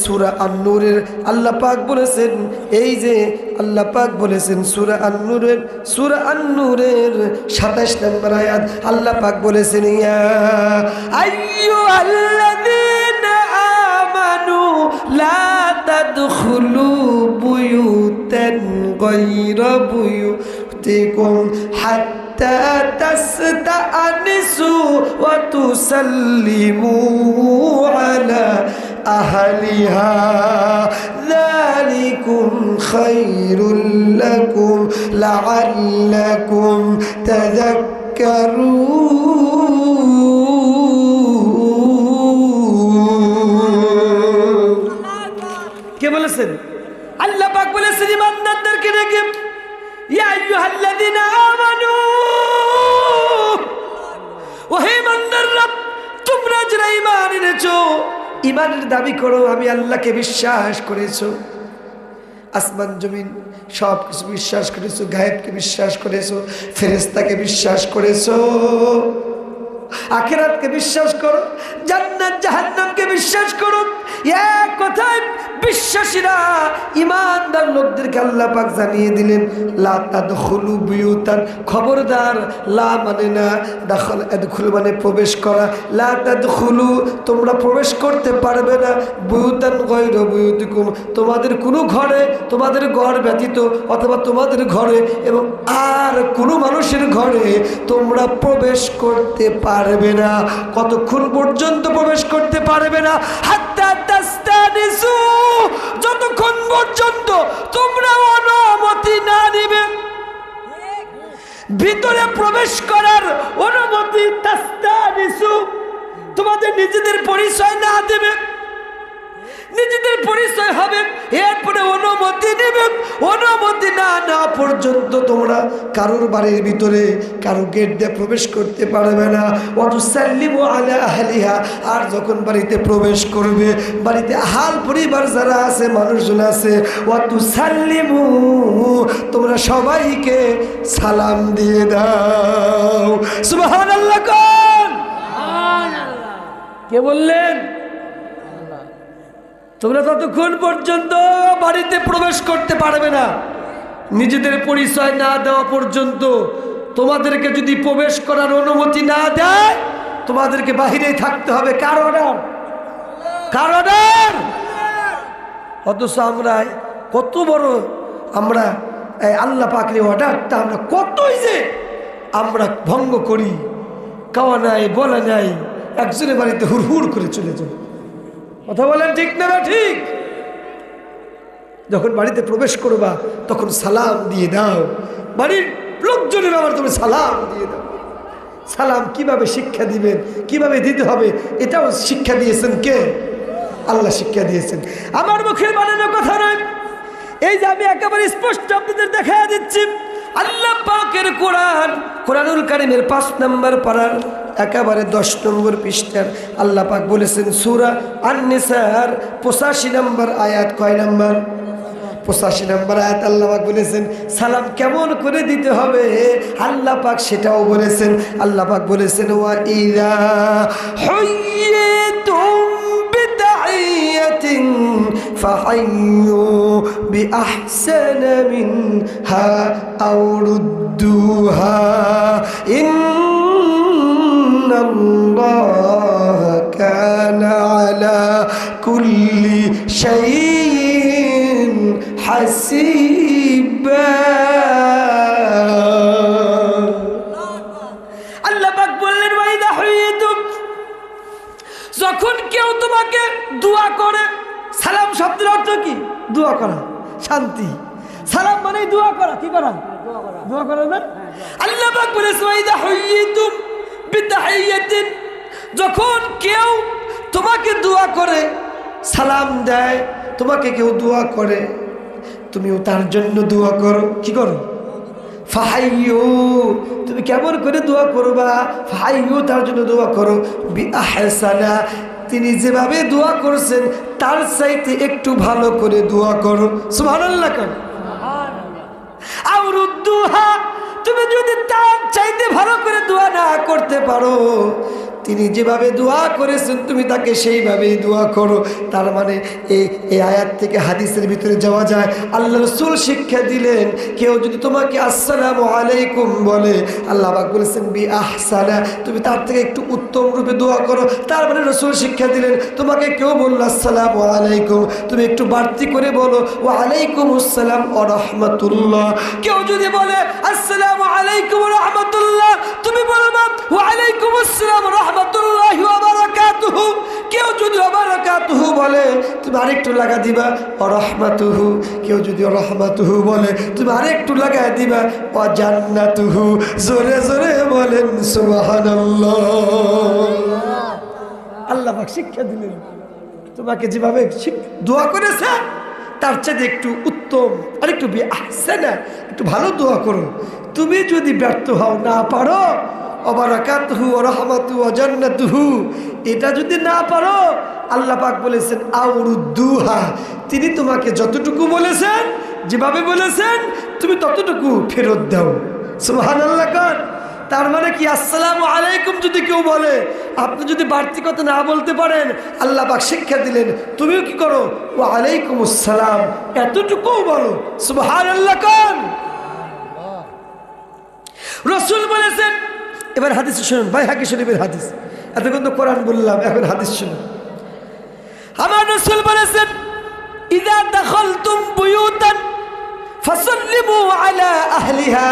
সূরা আন-নূরের আল্লাহ পাক বলেছেন, এই যে আল্লাহ পাক বলেছেন সূরা আন-নূরের 27 নম্বর আয়াত আল্লাহ পাক বলেছেন, ইয়া আইয়ুহাল্লাযীনা আমানু লা তাদখুলু বুয়ুতান গায়রা বুয়ুতিকুম হাত্তা তাসতানিসু ওয়া তুসাল্লিমু আলা আহলিহা যালিকুম খায়রুল লাকুম লাআল্লাকুম তাযাক্কারুন। কে বলেছেন? আল্লাহ পাক বলেছেন ইমানদারদেরকে ডেকে, ইয়া আইয়ুহাল্লাযীনা আমানু, ওহে ইমানদাররা, তোমরা যারা ঈমান এনেছো, ঈমানের দাবি করো, আমি আল্লাহকে বিশ্বাস করেছো, আসমান জমিন সব কিছু বিশ্বাস করেছো, গায়েবকে বিশ্বাস করেছো, ফেরেশতাকে বিশ্বাস করেছো, আখিরাতকে বিশ্বাস করো, জান্নাত জাহান্নামকে বিশ্বাস করো। এক কথায় বিশ্বাসীরা, ইমানদার লোকদেরকে আল্লাহ পাক জানিয়ে দিলেন, লা তাদখুলু বুয়ুতান, খবরদার, লা মানে না, দাখাল আদখুল মানে প্রবেশ করা, লা তাদখুলু তোমরা প্রবেশ করতে পারবে না, বুয়ুতান গায়রা বুয়ুতিকুম তোমাদের কোনো ঘরে, তোমাদের ঘর ব্যতীত অথবা তোমাদের ঘরে এবং আর কোনো মানুষের ঘরে তোমরা প্রবেশ করতে পারবে না। কতক্ষণ পর্যন্ত প্রবেশ করতে পারবে না? হাত্তা তাস্তানিসু, যতক্ষণ পর্যন্ত তোমরা অনুমতি না নিবে, ভিতরে প্রবেশ করার অনুমতি, তাস্তানিসু তোমাদের নিজেদের পরিচয় না দেবে, নিজেদের পরিচয় হবে, এরপরে অনুমতি নেবে। অনুমতি না নেওয়া পর্যন্ত তোমরা কারোর বাড়ির ভিতরে কারো গেট দিয়ে প্রবেশ করতে পারবে না। ওয়াতুসাল্লিমু আলা আহলিহা, আর যখন বাড়িতে প্রবেশ করবে, বাড়িতে আহাল পরিবার যারা আছে, মানুষজন আছে, ওয়াতুসাল্লিমু তোমরা সবাইকে সালাম দিয়ে দাও। সুবহানাল্লাহ। কোন কে বললেন? তোমরা ততক্ষণ পর্যন্ত বাড়িতে প্রবেশ করতে পারবে না, নিজেদের পরিচয় না দেওয়া পর্যন্ত। তোমাদেরকে যদি প্রবেশ করার অনুমতি না দেয়, তোমাদেরকে বাহিরেই থাকতে হবে। কার অর্ডার? কার অর্ডার? অথচ আমরা কত বড়, আমরা আল্লাহ পাকের অর্ডারটা আমরা কতই যে আমরা ভঙ্গ করি, খাওয়া নাই, বলা নাই, একজনের বাড়িতে হুড় হুড় করে চলে যাই। কথা বলেন ঠিক না? ঠিক। যখন বাড়িতে প্রবেশ করবা তখন সালাম দিয়ে দাও, বাড়ির লোকজনের আবার তুমি সালাম দিয়ে দাও। সালাম কিভাবে শিক্ষা দিবেন, কিভাবে দিতে হবে, এটাও শিক্ষা দিয়েছেন কে? আল্লাহ শিক্ষা দিয়েছেন। আমার মুখের বানানো কথা নয়, এই যে আমি একেবারে স্পষ্ট আপনাদের দেখা দিচ্ছি। আল্লাহ পাকের কোরআন, কোরআনুল কারীমের 5 নম্বর পারার একেবারে 10 নম্বর পৃষ্ঠার আল্লাহ পাক বলেছেন সূরা আন-নিসার 85 নম্বর আয়াত। কয় নম্বর? 85 নম্বর আয়াত আল্লাহ পাক বলেছেন সালাম কেমন করে দিতে হবে, আল্লাহ পাক সেটাও বলেছেন। আল্লাহ পাক বলেছেন, ওয়া ইযা হুয়িতুম বিতাহিয়াতিন ফাহাইয়ু বিআহসানা মিনহা আও রুদ্দুহা ইন্নাল্লাহা কানা আলা কুল্লি শাইইন হাসিবা। আল্লাহ পাক বললেন ওয়াইদা হুইতুম, যখন কেউ তোমাকে দোয়া করে, সালাম শব্দের অর্থ কি? দোয়া করা, শান্তি। সালাম মানে দোয়া করা, কি করা? দোয়া করা না? আল্লাহ পাক বলেছে ওয়াইদা হুইতুম বিতাহিয়াতিন, যখন কেউ তোমাকে দোয়া করে, সালাম দেয়, তোমাকে কেউ দোয়া করে, তুমিও তার জন্য দোয়া করো। কি করো? ফাহাইয়ু, তুমি কেমন করে দোয়া করবা? ফাহাইয়ু, তার জন্য দোয়া করো। বিআহসানা, তিনি যেভাবে দোয়া করছেন তার চাইতে একটু ভালো করে দোয়া করো। সুবহানাল্লাহ। আও রুদ্দুহা, তুমি যদি তার চাইতে ভালো করে দোয়া না করতে পারো, তিনি যেভাবে দোয়া করেছেন তুমি তাকে সেইভাবেই দোয়া করো। তার মানে এই আয়াত থেকে হাদিসের ভিতরে যাওয়া যায়। আল্লাহ রাসূল শিক্ষা দিলেন, কেউ যদি তোমাকে আসসালামু আলাইকুম বলে, আল্লাহ পাক বলেছেন বিআহসানা, তুমি তার থেকে একটু উত্তম রূপে দোয়া করো। তার মানে রাসূল শিক্ষা দিলেন, তোমাকে কেউ বলল আসসালামু আলাইকুম, তুমি একটু বাড়তি করে বলো ওয়া আলাইকুমুস সালাম ওয়া রাহমাতুল্লাহ। কেউ যদি বলে আসসালামু আলাইকুম ওয়া রাহমাতুল্লাহ, তুমি বলবা ওয়া আলাইকুমুস সালাম ওয়া রাহমাতুল্লাহি ওয়া বারাকাতুহু। কেউ যদি ওয়া বারাকাতুহু বলে, তুমি আরেকটু লাগা দিবা ওয়া রাহমাতুহু। কেউ যদি ওয়া রাহমাতুহু বলে, তুমি আরেকটু লাগা দিবা ওয়া জান্নাতুহু। জোরে জোরে বলেন সুবহানাল্লাহ। আল্লাহ পাক শিক্ষা দিলেন, তোমাকে যেভাবে দোয়া করেছে তার চেয়ে একটু উত্তম, আর একটু বিআহসানা, একটু ভালো দোয়া করো। তুমি যদি ব্যর্থ হও, না পারো, ওয়াবারাকাতুহু ওয়া রাহমাতুহু ওয়া জান্নাতুহু, এটা যদি না পারো, আল্লাহ পাক বলেছেন আউরুদ্দুহা, তিনি তোমাকে যতটুকু বলেছেন, যেভাবে বলেছেন, তুমি ততটুকু ফেরত দাও। সুবহানাল্লাহ। কার? তার মানে কি? আসসালামু আলাইকুম যদি কেউ বলে, আপনি যদি বাড়তি কথা না বলতে পারেন, আল্লাহ পাক শিক্ষা দিলেন, তুমিও কি করো? ওয়া আলাইকুমুস সালাম, এতটুকু বলো। সুবহানাল্লাহ। কার? রাসূল বলেছেন। এবার হাদিস শুনুন, বাইহাকী শরীফের হাদিস। এতক্ষণ তো কোরআন বললাম, এখন হাদিস শুনুন। আমার রাসূল বলেছেন, ইযা দাখালতুম বুয়ুতান ফাসাল্লিমু আলা আহলিহা।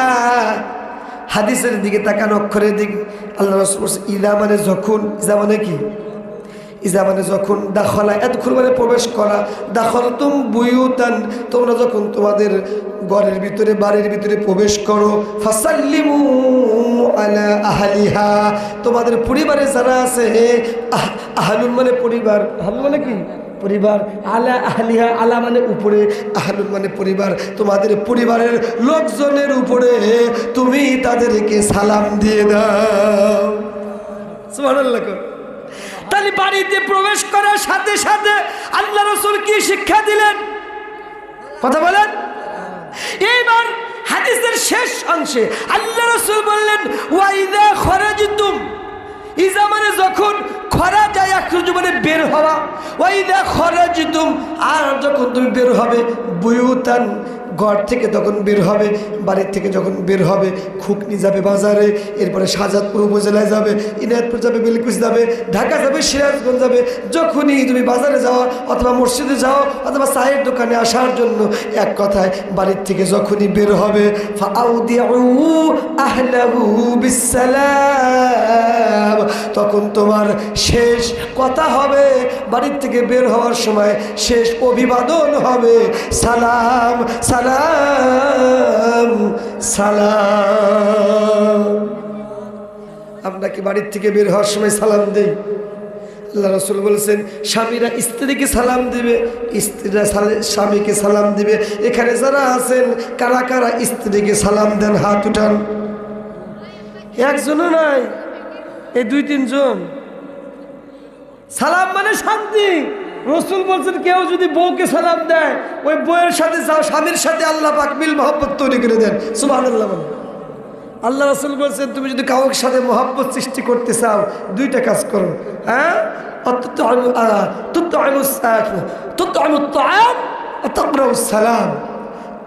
হাদিসের দিকে তাকান, অক্ষরের দিকে। আল্লাহ রাসূল বলেছেন ইযা মানে যখন, ইযা মানে কি? ইযা মানে যখন, দাখালা ইয়াদখুল মানে প্রবেশ করা, দাখালতুম বুয়ুতান, তোমরা যখন তোমাদের ঘরের ভিতরে, বাড়ির ভিতরে প্রবেশ করো, ফাসাল্লিমু আলা আহলিহা, তোমাদের পরিবারে যারা আছে, আহলুন মানে পরিবার, আহলুন মানে কি? পরিবার। আলা আহলিহা, আলা মানে উপরে, আহলুন মানে পরিবার। তোমাদের পরিবারের লোকজনের উপরে তুমি তাদেরকে সালাম দিয়ে দাও। সুবহানাল্লাহ। তাহলে বাড়িতে প্রবেশ করার সাথে সাথে আল্লাহ রাসূল কি শিক্ষা দিলেন? কথা বলেন। এইবার হাদিসের শেষ অংশে আল্লাহ রাসূল বললেন ওয়া ইযা খারাজতুম, ইযা মানে যখন, খরাজা ইয়াখরুজু মানে বের হওয়া, ওয়া ইযা খারাজতুম, আর যখন তুমি বের হবে, বুয়ুতান ঘর থেকে তখন বের হবে, বাড়ির থেকে যখন বের হবে, খুকনি যাবে বাজারে, এরপরে শাহজাদপুর উপজেলায় যাবে, ইনায়তপুর যাবে, বেলকুচ যাবে, ঢাকা যাবে, সিরাজগঞ্জ যাবে। যখনই তুমি বাজারে যাও অথবা মসজিদে যাও অথবা চায়ের দোকানে আসার জন্য, এক কথায় বাড়ির থেকে যখনই বের হবে, ফাআউদিউ আহলাহু বিসসালাম, তখন তোমার শেষ কথা হবে, বাড়ির থেকে বের হওয়ার সময় শেষ অভিবাদন হবে সালাম সালাম সালাম। আমরা কি বাড়ির থেকে বের হওয়ার সময় সালাম দেই? আল্লাহ রাসূল বলেছেন স্বামীরা স্ত্রীকে সালাম দিবে, স্ত্রীরা স্বামীকে সালাম দিবে। এখানে যারা আছেন, কারা কারা স্ত্রীকে সালাম দেন? হাত উঠান। একজনও নাই, এই 2-3 জন। সালাম মানে শান্তি। রাসূল বলছেন কেউ যদি বউকে সালাম দেয়, ওই বউয়ের সাথে স্বামীর সাথে আল্লাহ পাক মিল মহব্বত তৈরি করে দেন। সুবহানাল্লাহ। আল্লাহ রাসূল বলছেন তুমি যদি কাউকে সাথে মহব্বত সৃষ্টি করতে চাও, 2টা কাজ করো। হ্যাঁ,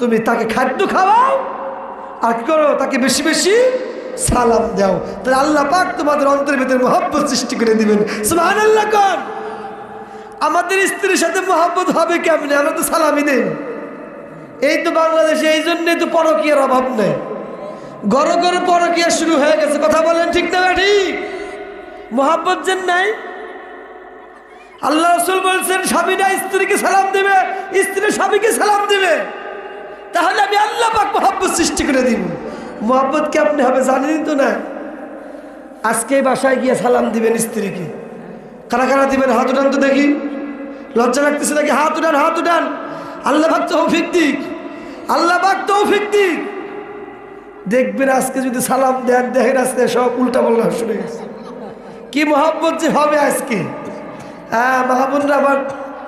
তুমি তাকে খাদ্য খাওয়াও, আর কি করো? তাকে বেশি বেশি সালাম দাও, তাহলে আল্লাহ পাক তোমাদের অন্তরের ভিতরে মহব্বত সৃষ্টি করে দিবেন। সুবহানাল্লাহ কোন। আমাদের স্ত্রীর সাথে মহব্বত হবে কেমনে? আমরা তো সালামই দেই। এই তো বাংলাদেশে এই জন্যই তো পরকীয়ার অভাব নেই, ঘরে ঘরে পরকীয়া শুরু হয়ে গেছে। কথা বলেন ঠিক না ঠিক? মহব্বত যেন নাই। আল্লাহ রাসূল বলছেন স্বামীরা স্ত্রীকে সালাম দিবে, স্ত্রী স্বামীকে সালাম দিবে, তাহলে আমি আল্লাহ পাক মহব্বত সৃষ্টি করে দিব। মহব্বত কেমনে হবে জানেন তো না? আজকে বাসায় গিয়ে সালাম দিবেন স্ত্রীকে। কারা কারা দিবেন? হাত উঠান তো দেখি। লজ্জা লাগতেছে নাকি? হাত উঠান, হাত উঠান। আল্লাহ পাক তৌফিক দিক, আল্লাহ পাক তৌফিক দিক। দেখবেন আজকে যদি সালাম দেন, দেখেন আজকে সব উল্টা পাল্টা শুনে গেছে। কি মহব্বত যে হবে আজকে। হ্যাঁ, মাহবুবরা আবার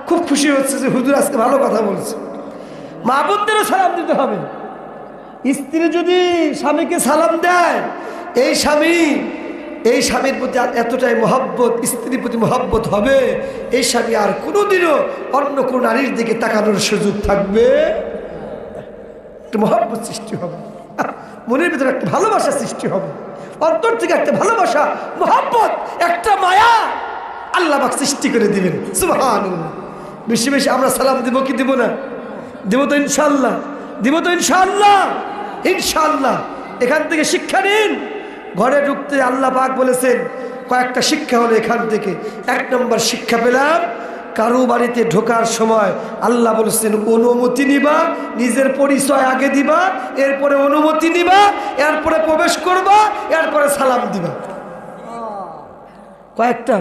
খুব খুশি হচ্ছে যে হুজুর আজকে ভালো কথা বলছে। মাহবুবদেরও সালাম দিতে হবে। স্ত্রী যদি স্বামীকে সালাম দেয়, এই স্বামীর প্রতি এতটাই মহব্বত, স্ত্রীর প্রতি মহব্বত হবে, এই স্বামী আর কোনোদিনও অন্য কোনো নারীর দিকে তাকানোর সুযোগ থাকবে। একটা মহব্বত সৃষ্টি হবে, মনের ভিতরে একটা ভালোবাসা সৃষ্টি হবে, অন্তর থেকে একটা ভালোবাসা, মহব্বত, একটা মায়া আল্লাহ পাক সৃষ্টি করে দিবেন। সুবহানাল্লাহ। বেশি বেশি আমরা সালাম দিব কি দিব না? দিব তো ইনশাআল্লাহ, দিব তো ইনশাআল্লাহ, ইনশাআল্লাহ। এখান থেকে শিক্ষা নিন। ঘরে ঢুকতে আল্লাহ পাক বলেছেন কয়েকটা শিক্ষা হলো এখান থেকে। 1 নম্বর শিক্ষা পেলাম, কারো বাড়িতে ঢোকার সময় আল্লাহ বলেছেন অনুমতি নিবা, নিজের পরিচয় আগে দিবা, এরপরে অনুমতি নিবা, এরপরে প্রবেশ করবা, এরপরে সালাম দিবা। কয়েকটা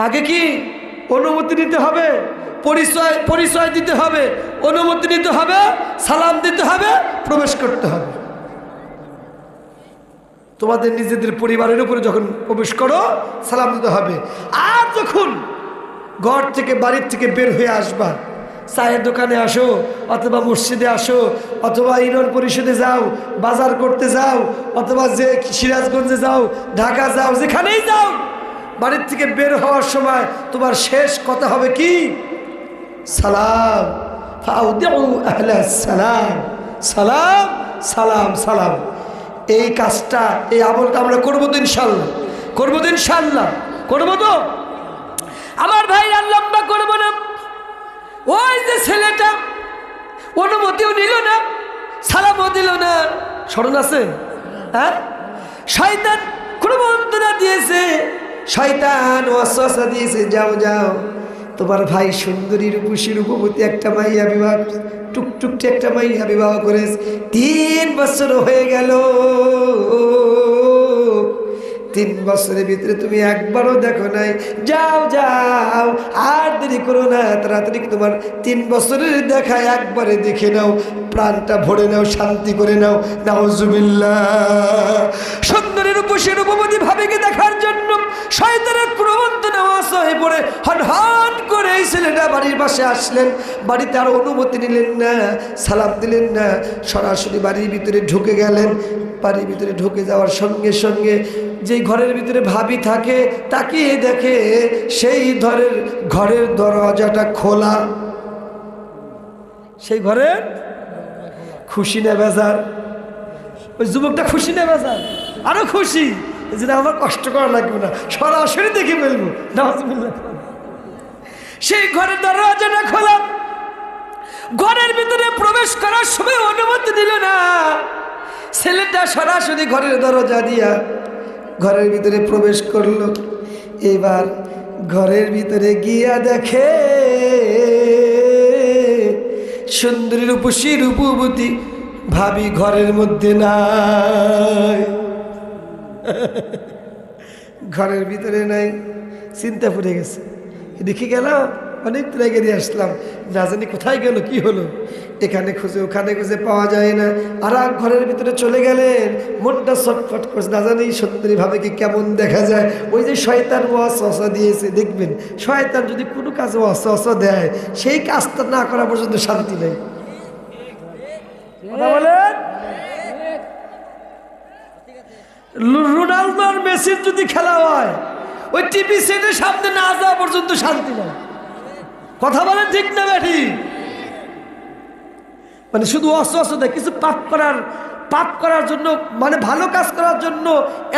আগে কি অনুমতি নিতে হবে, পরিচয় দিতে হবে, অনুমতি নিতে হবে, সালাম দিতে হবে, প্রবেশ করতে হবে। তোমাদের নিজেদের পরিবারের উপরে যখন প্রবেশ করো সালাম দিতে হবে। আর যখন ঘর থেকে বাড়ির থেকে বের হয়ে আসবা, চায়ের দোকানে আসো, অথবা মসজিদে আসো, অথবা ইউনিয়ন পরিষদে যাও, বাজার করতে যাও, অথবা যে সিরাজগঞ্জে যাও, ঢাকা যাও, যেখানেই যাও, বাড়ির থেকে বের হওয়ার সময় তোমার শেষ কথা হবে কি? সালাম। ফাউদিউ আহলাস সালাম, সালাম সালাম সালাম। এই কাজটা, এই আমলটা আমরা করবো তো ইনশাল্লাহ, করবো তো ইনশাল্লাহ, করবো তো। আমার ভাই আর লম্বা করবো না। ওই যে ছেলেটা অনুমতিও নিল না, সালামও দিল না, স্মরণ আছে? হ্যাঁ, শয়তান কুমন্ত্রণা দিয়েছে, শয়তান ওয়াসওয়াসা দিয়েছে, যাও যাও, তোমার ভাই সুন্দরী রূপসী রূপবতী একটা মাইয়া বিবাহ, টুকটুকটি একটা মাইয়া বিবাহ করেছে, 3 বছর হয়ে গেল, 3 বছরের ভিতরে তুমি একবারও দেখো নাই, যাও যাও, আর দেরি করো না, তাড়াতাড়ি তোমার 3 বছরের দেখা একবারে দেখে নাও, প্রাণটা ভরে নাও, শান্তি করে নাও। নাউজুবিল্লাহ। সুন্দরী রূপসী রূপবতী ভাবিকে দেখার জন্য শয়তানের প্রবঞ্চনা হয়ে পড়ে হন করে এই ছেলেটা বাড়ির পাশে আসলেন। বাড়িতে আর অনুমতি নিলেন না, সালাম দিলেন না, সরাসরি বাড়ির ভিতরে ঢুকে গেলেন। বাড়ির ভিতরে ঢুকে যাওয়ার সঙ্গে সঙ্গে যেই ঘরের ভিতরে ভাবি থাকে, তাকিয়ে দেখে সেই ঘরের দরজাটা খোলা। সেই ঘরের খুশি না বেজার? ওই যুবকটা খুশি না বেজার? আরো খুশি, যে আমার কষ্ট করা লাগবে না, সরাসরি দেখে ফেলবো। সেই ঘরের দরজাটা খোলা। ঘরের ভিতরে প্রবেশ করার সময় অনুমতি দিল না। ছেলেটা সরাসরি ঘরের দরজা দিয়া ঘরের ভিতরে প্রবেশ করলো। এবার ঘরের ভিতরে গিয়া দেখে সুন্দরী রূপসী রূপবতী ভাবি ঘরের মধ্যে নাই, ঘরের ভিতরে নাই। চিন্তা পড়ে গেছে, দেখে গেলাম, অনেক দূরে গিয়ে আসলাম, না জানি কোথায় গেল, কি হলো, এখানে খুঁজে ওখানে খুঁজে পাওয়া যায় না। আর ঘরের ভিতরে চলে গেলেন, মনটা ছটফট করছে, না জানি সুন্দরী ভাবে কি কেমন দেখা যায়। ওই যে শয়তান ওয়াসওয়াসা দিয়েছে, দেখবেন শয়তান যদি কোনো কাজে ওয়াসওয়াসা দেয়, সেই কাজটা না করা পর্যন্ত শান্তি নেই। কথা বলেন, রোনালদো আর মেসির যদি খেলা হয়, ওই টিভি সেটের সামনে না যাওয়া পর্যন্ত শান্তি নেই। কথা বলেন ঠিক না ব্যাঠি? মানে শুধু অস্ত্র দেয়, কিছু পাপ করার পাপ করার জন্য মানে ভালো কাজ করার জন্য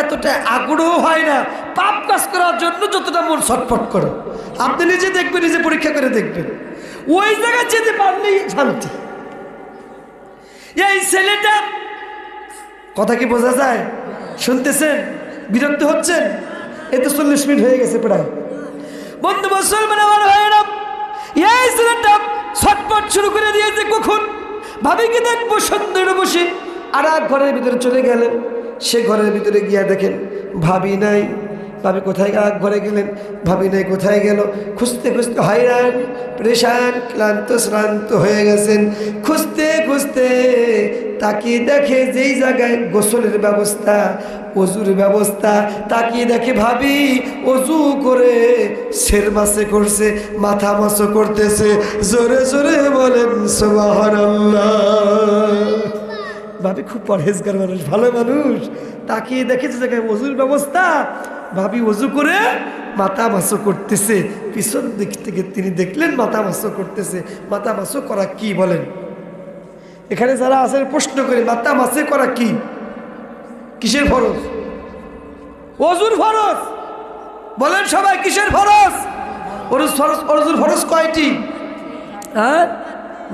এতটা আগ্রহ হয় না, পাপ কাজ করার জন্য যতটা মন ছটফট করে। আপনি নিজে দেখবেন, নিজে পরীক্ষা করে দেখবেন, ওই জায়গায় যেতে পারলেই শান্তি। এই ছেলেটা কথা কি বোঝা যায়? শুনতেছেন? বিরক্ত হচ্ছেন? এই তো 40 মিনিট হয়ে গেছে প্রায়। বন্ধু মুসলমান আমার ভাইয়েরা, এই ছেলেটা ছটফট শুরু করে দিয়েছে। কখন ভাবিকে দেখবো সুন্দর বসে, আর এক ঘরের ভিতরে চলে গেলেন। সে ঘরের ভিতরে গিয়া দেখেন ভাবি নাই। ভাবি কোথায়? এক ঘরে গেলেন, ভাবি নাই কোথায় গেল? খুঁজতে খুঁজতে হয়রান পরেশান ক্লান্ত শ্রান্ত হয়ে গেছেন। খুঁজতে খুঁজতে তাকিয়ে দেখে যেই জায়গায় গোসলের ব্যবস্থা, অজুর ব্যবস্থা, তাকিয়ে দেখে ভাবি অজু করে সের মাসে করছে, মাথা মাসো করতেছে। জোরে জোরে বলেন সুবহানাল্লাহ। ভাবি খুব পরহেজগার মানুষ, ভালো মানুষ। তাকিয়ে দেখে যে জায়গায় অজুর ব্যবস্থা, ভাবি অজু করে মাথা মাসো করতেছে। পিছন দিক থেকে তিনি দেখলেন মাথা মাসো করতেছে। মাথা মাসো করা কি বলেন? এখানে যারা আছেন প্রশ্ন করে, মাথা মাসে করা কি? কিসের ফরজ? অজুর ফরজ। বলেন সবাই কিসের ফরজ? অজুর ফরজ কয়টি? হ্যাঁ,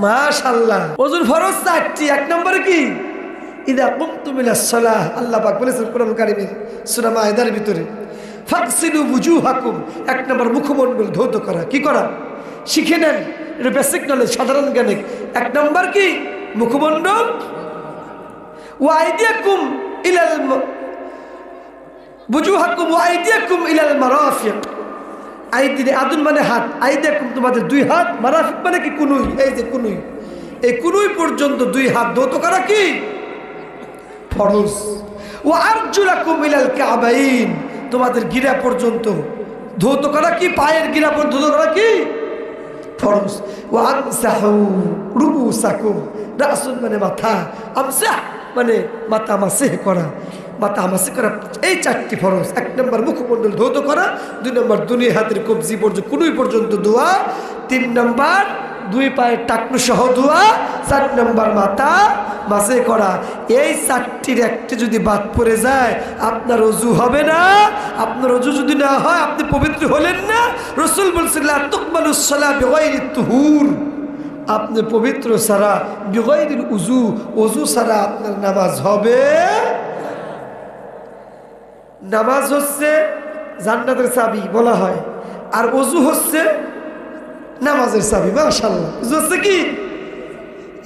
মাশাআল্লাহ। অজুর ফরজ 4টি। এক নম্বরে কি? ইদা কুমতুম ইলাস সালাহ, আল্লাহ পাক বলেছেন কোরআন কারীমে সূরা মায়েদার ভিতরে, ফাগসিলু বুজুহাকুম। এক নম্বর মুখমণ্ডল ধৌত করা। কি করা? শিখে নেন, এটা বেসিক নলেজ, সাধারণ জ্ঞানে। এক নম্বর কি? মুখমণ্ডল। ওয়া আইদিয়াকুম ইলাল বুজুহাকুম ওয়া আইদিয়াকুম ইলাল মারাফিক। আইদি আদুন মানে হাত, আইদিয়াকুম তোমাদের 2 হাত, মারাফিক মানে কি? কুনুই। এই যে কুনুই, এই কুনুই পর্যন্ত 2 হাত ধৌত করা কি? ফরজ। ওয়া আরজুলাকুম ইলাল কাবাইন, তোমাদের গিরা পর্যন্ত ধৌত করা কি? পায়ের গিরা পর্যন্ত ধৌত করা কি? ফরজ। ওয়া আমসাহু রুবুসাকুম, রাসুন মানে মাথা, আমসাহ মানে মাথা মাসিহ করা, মাথা মাসিহ করা। এই 4টি ফরজ। এক নম্বর মুখমণ্ডল ধৌত করা, 2 নম্বর দুই হাতের কবজি পর্যন্ত কুনুই পর্যন্ত ধোয়া, 3 নম্বর 2 পায়ের টাকনু সহ ধোয়া, 4 নম্বর মাথা মাসে করা। এই 4টির একটি যদি বাদ পড়ে যায় আপনার অজু হবে না। আপনার অজু যদি না হয় আপনি পবিত্র হলেন না। রাসূল বলেছেন লা তুকবালুস সালাহ বিগাইরি তুহুর, আপনি পবিত্র ছাড়া, বিগাইরিল উজু, অজু ছাড়া আপনার নামাজ হবে। নামাজ হচ্ছে জান্নাতের চাবি বলা হয়, আর অজু হচ্ছে নামাজের চাবি। মাশাআল্লাহ। অজু হচ্ছে কি?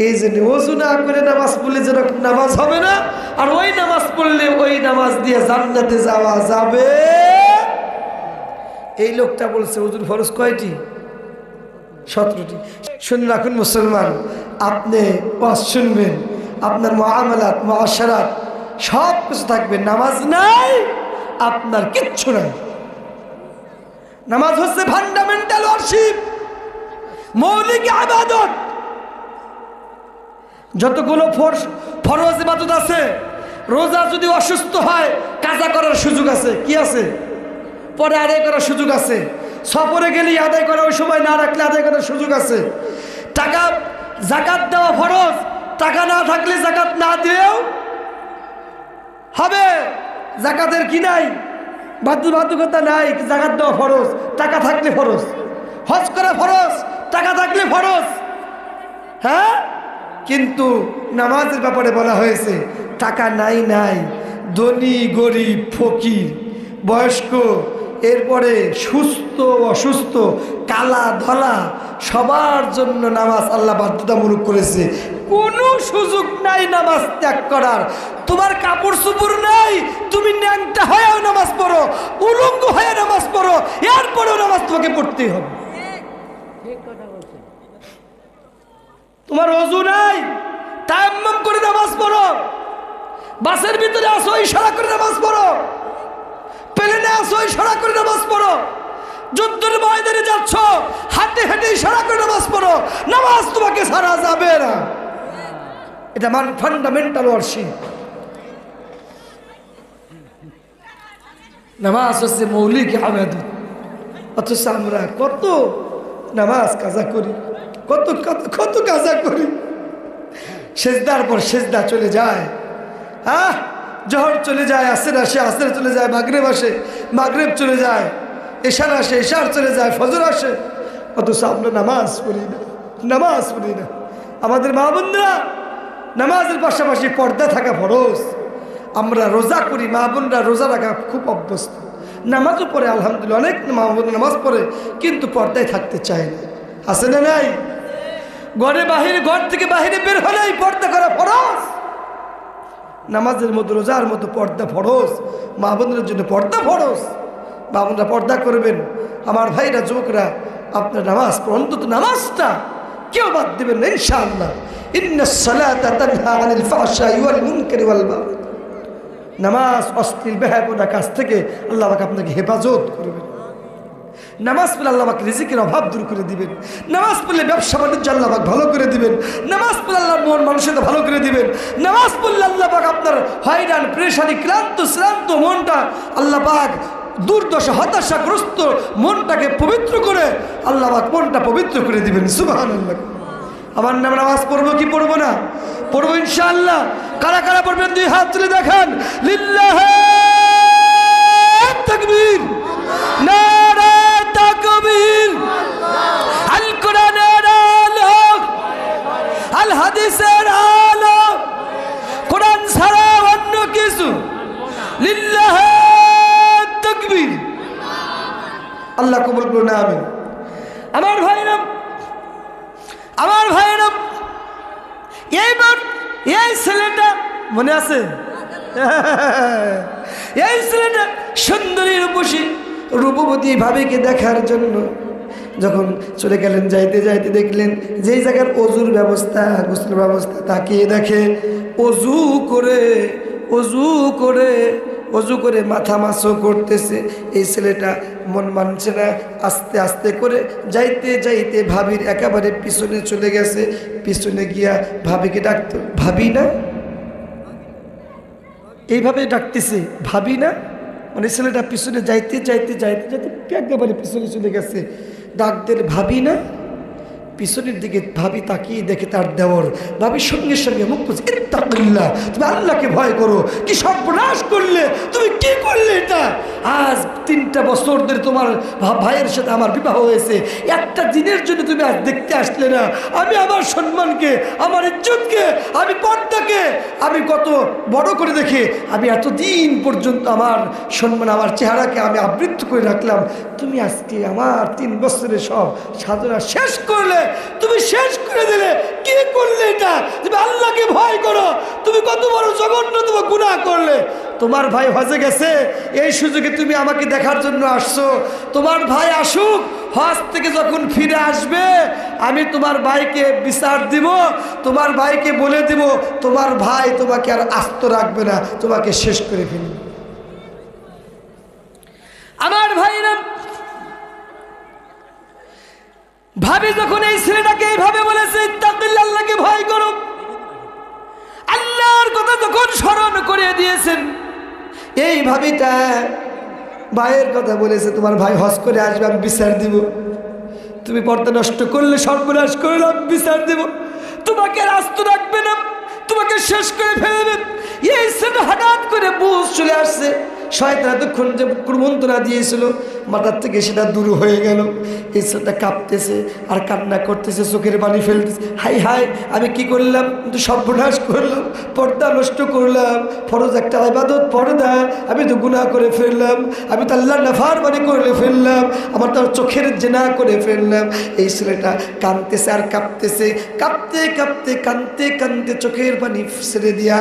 এই জন্য অজু না করে নামাজ পড়লে যেরকম নামাজ হবে না, আর ওই নামাজ পড়লে ওই নামাজ দিয়ে জান্নাতে যাওয়া যাবে। এই লোকটা বলছে অজুর ফরজ কয়টি? 17টি। শুনে রাখুন মুসলমান, আপনি ওয়াজ শুনবেন, আপনার মুআমালাত মুআশারাত সব কিছু থাকবে। নামাজ নাই আপনার কিচ্ছু নাই। নামাজ হচ্ছে ফান্ডামেন্টাল ওয়ারশিপ, মৌলিক ইবাদত। যতগুলো ফরজ ইবাদত আছে, রোজা যদি অসুস্থ হয় কাজা করার সুযোগ আছে। কি আছে? পরে আদায় করার সুযোগ আছে। সফরে গেলে আদায় করা, ওই সময় না রাখলে আদায় করার সুযোগ আছে। টাকা যাকাত দেওয়া ফরজ, টাকা না থাকলে যাকাত না দিলেও হবে। যাকাতের কি নাই? বাধ্যবাধকতা নাই, যাকাত দেওয়া ফরজ, টাকা থাকলে ফরজ। হজ করা ফরজ, টাকা থাকলে ফরজ। হ্যাঁ, কিন্তু নামাজের ব্যাপারে বলা হয়েছে টাকা নাই নাই, ধনী গরিব ফকির বয়স্ক, এরপরে সুস্থ অসুস্থ, কালা ধলা, সবার জন্য নামাজ আল্লাহ বাধ্যতামূলক করেছে। কোনো সুযোগ নাই নামাজ ত্যাগ করার। তোমার কাপড় চোপড় নাই, তুমি ন্যাংটা হয়েও নামাজ পড়ো, উলঙ্গ হয়ে নামাজ পড়ো, এরপরেও নামাজ তোমাকে পড়তেই হবে। তোমার ওযু নাই, তায়াম্মুম করে নামাজ পড়ো। বাসের ভিতরে আসো, ইশারা করে নামাজ পড়ো। প্লেনে আসো, ইশারা করে নামাজ পড়ো। যুদ্ধের ময়দানে যাচ্ছ, হাঁটে হাঁটে ইশারা করে নামাজ পড়ো। নামাজ তোমাকে ছাড়া যাবে না। এটা ফান্ডামেন্টাল ওয়ারশিপ। নামাজ হচ্ছে মৌলিক ইবাদত। অথচ আমরা কত নামাজ কাজা করি, কত কত কত কাজা করি। সেজদার পর সেজদা চলে যায়, জোহর চলে যায়, আসর আসে, আসর চলে যায়, মাগরিব আসে, মাগরিব চলে যায়, এশার আসে, এশার চলে যায়, ফজর আসে, অথচ আমরা নামাজ পড়ি না, নামাজ পড়ি না। আমাদের মা বোনরা নামাজের পাশাপাশি পর্দা থাকা ফরজ। আমরা রোজা করি, মা বোনরা রোজা রাখা খুব অভ্যস্ত, নামাজও পড়ে আলহামদুলিল্লাহ, অনেক মা বোন নামাজ পড়ে, কিন্তু পর্দায় থাকতে চায় না। আছে না নাই? ঘরে বাহিরে, ঘর থেকে বাহিরে বের হলেই পর্দা করা ফরজ। নামাজের মতো রোজার মতো পর্দা ফরজ, মা বোনদের জন্য পর্দা ফরজ। মা বোনরা পর্দা করবেন। আমার ভাইরা, যুবকরা, আপনার নামাজ অন্তত নামাজটা কেউ বাদ দেবেন না ইনশাআল্লাহ। ইন্নাস সালাতা তানহা আনিল ফাহশাই ওয়াল মুনকারি ওয়াল বাগই। নামাজ অশ্লীল বেহায়াপনা কাজ থেকে আল্লাহ পাক আপনাকে হেফাজত করবেন। নামাজ পড়লে আল্লাহ পাক রিজিকের অভাব দূর করে দিবেন। নামাজ পড়লে ব্যবসা বাণিজ্য আল্লাহ পাক ভালো করে দিবেন। নামাজ পড়লে আল্লাহর মন মানসিকতা ভালো করে দিবেন। নামাজ পড়লে আল্লাহ পাক আপনার হয়রান পেরেশানি ক্লান্ত শ্রান্ত মনটা আল্লাহ পাক দুর্দশা হতাশাগ্রস্ত মনটাকে পবিত্র করে আল্লাহ পাক মনটা পবিত্র করে দিবেন। সুবহানাল্লাহ। আমার নামে নামাজ পড়বো কি পড়বো না? পড়বো ইনশাআল্লাহ। কারা কারা পড়বেন দুই হাত তুলে দেখান। লিল্লাহি তাকবীর, নারে তাকবীর। আল কোরআনের আলো, আল হাদিসের আলো, কোরআন ছাড়া অন্য কিছু। লিল্লাহি তাকবীর। আল্লাহ কবুল করুন, আমিন। আমার ভাইরা, আমার ভাইরা, এইবার এই ছেলেটা মনে আছে? এই ছেলেটা সুন্দরী রূপসী রূপবতী ভাবিকে দেখার জন্য যখন চলে গেলেন, যাইতে যাইতে দেখলেন যেই জায়গার অজুর ব্যবস্থা, গোসল ব্যবস্থা, তাকিয়ে দেখে অজু করে, অজু করে, অজু করে মাথা মাসও করতেছে। এই ছেলেটা মন মানছে না, আস্তে আস্তে করে যাইতে যাইতে ভাবির একেবারে পিছনে চলে গেছে। পিছনে গিয়া ভাবিকে ডাকতো, ভাবি না, এইভাবে ডাকতেছে, ভাবি না। মানে ছেলেটা পিছনে যাইতে যাইতে যাইতে যাইতে একেবারে পিছনে চলে গেছে। ডাক দিলে, ভাবি না। পিছনের দিকে ভাবি তাকিয়ে দেখে তার দেওর। ভাবি সঙ্গে সঙ্গে মুখ বুঝে, ইত্তাকিল্লাহ, তুমি আল্লাহকে ভয় করো। কি সর্বনাশ করলে, তুমি কি করলে এটা? আজ 3টা বছর ধরে তোমার ভাইয়ের সাথে আমার বিবাহ হয়েছে, একটা দিনের জন্য তুমি আজ দেখতে আসলে না। আমি আমার সম্মানকে, আমার ইজ্জতকে, আমি পর্দাকে আমি কত বড় করে দেখে আমি এতদিন পর্যন্ত আমার সম্মান, আমার চেহারাকে আমি আবৃত্ত করে রাখলাম। তুমি আজকে আমার 3 বছরের সব সাধনা শেষ করলে, তুমি শেষ করে দিলে। কি করলে এটা? তুমি আল্লাহকে ভয় করো। তুমি কত বড় জঘন্য তুমি গুনাহ করলে। তোমার ভাই হজে গেছে, এই সুযোগে তুমি আমাকে দেখার জন্য আসছো। তোমার ভাই আসুক, হজ থেকে যখন ফিরে আসবে আমি তোমার ভাইকে বিচার দিব, তোমার ভাইকে বলে দিব তোমার ভাই তোমাকে আর আস্ত রাখবে না, তোমাকে শেষ করে ফেলবে। আমার ভাইরা, ভাবি যখন এই ছেলেটাকে এইভাবে বলেছে, ইত্তাকিল্লাহ, আল্লাহকে ভয় করো, আল্লাহর কথা যখন স্মরণ করে দিয়েছেন, এই ভাবিটা ভাইয়ের কথা বলেছে, তোমার ভাই হজ করে আসবে, আমি বিচার দিব। তুমি পর্দা নষ্ট করলে, সর্বনাশ করলে, আমি বিচার দিব। তোমাকে আর আস্ত রাখবে না, তোমাকে শেষ করে ফেলবে। এই ছেলে হঠাৎ করে বুঝ চলে আসছে। শয়তান এতক্ষণ যে কুমন্ত্রণা দিয়েছিল মাথার থেকে সেটা দূর হয়ে গেল। এই ছেলেটা কাঁপতেছে আর কান্না করতেছে, চোখের পানি ফেলতেছে। হাই হাই, আমি কি করলাম? কিন্তু সর্বনাশ করলাম, পর্দা নষ্ট করলাম। ফরজ একটা ইবাদত পর্দা, আমি তো গুনাহ করে ফেললাম, আমি তো আল্লাহর নাফরমানি করে ফেললাম, আমার তো চোখের জেনা করে ফেললাম। এই ছেলেটা কাঁদতেছে আর কাঁপতেছে, কাঁপতে কাঁপতে কাঁদতে কাঁদতে চোখের পানি ছেড়ে দিয়া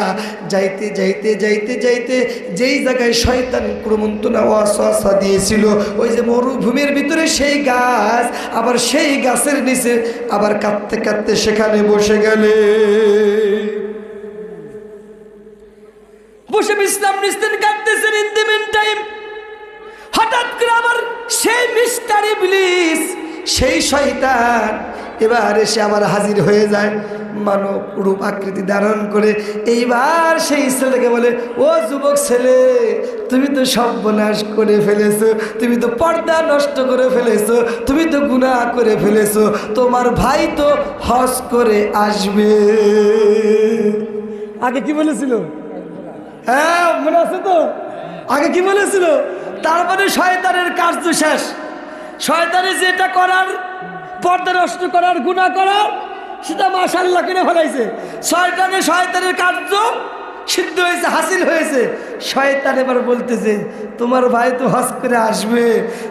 যাইতে যাইতে যাইতে যাইতে যেই জায়গায় শয়তান কুমন্ত্রণা ওয়াসওয়াসা দিয়েছিল, ওই যে মরুভূমির ভিতরে সেই গাছ, আবার সেই গাছের নিচে আবার কাঁদতে কাঁদতে সেখানে বসে গেলে, বসে বিশ্রাম নিতেন, কাঁদতেছেন। ইন দি মিন টাইম হঠাৎ করে আবার সেই মিস্টার ইবলিস, সেই শয়তান এবার এসে আবার হাজির হয়ে যায় মানব রূপ আকৃতি ধারণ করে। এইবার সেই ছেলেকে বলে, ও যুবক ছেলে, তুমি তো সর্বনাশ করে ফেলেছো, তুমি তো পর্দা নষ্ট করে ফেলেছো, তুমি তো গুনাহ করে ফেলেছো, তোমার ভাই তো হজ করে আসবে। আগে কি বলেছিল? হ্যাঁ মনে আছে তো, আগে কি বলেছিল? তারপরে শয়তানের কার্য শেষ। শয়তানে যেটা করার, পর্দা নষ্ট করার, গুনাহ করার, সেটা মাশাআল্লাহ কিনে ফেলাইছে। শয়তানের কার্য সিদ্ধ হয়েছে, হাসিল হয়েছে। শয়তান এবার বলতেছে তোমার ভাই তো হজ করে আসবে,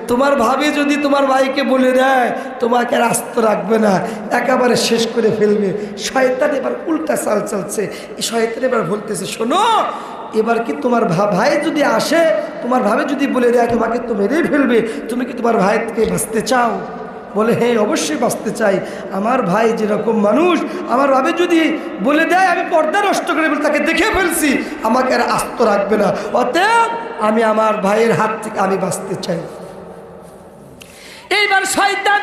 তোমার ভাবি যদি তোমার ভাইকে বলে দেয় তোমাকে আর আস্ত রাখবে না, একেবারে শেষ করে ফেলবে। শয়তান এবার উল্টা চাল চালছে। শয়তান এবার বলতেছে শোনো, এবার কি তোমার ভাই যদি আসে, তোমার ভাবি যদি বলে দেয় তোমাকে তো মেরেই ফেলবে, তুমি কি তোমার ভাইকে বাঁচতে চাও? বলে হ্যাঁ অবশ্যই বাঁচতে চাই। আমার ভাই যেরকম মানুষ, আমার ভাবে যদি বলে দেয় আমি পর্দা নষ্ট করে ফেলি, তাকে দেখে ফেলছি, আমাকে আর আস্ত রাখবে না, অতএব আমি আমার ভাইয়ের হাত থেকে আমি বাঁচতে চাই। এইবার শয়তান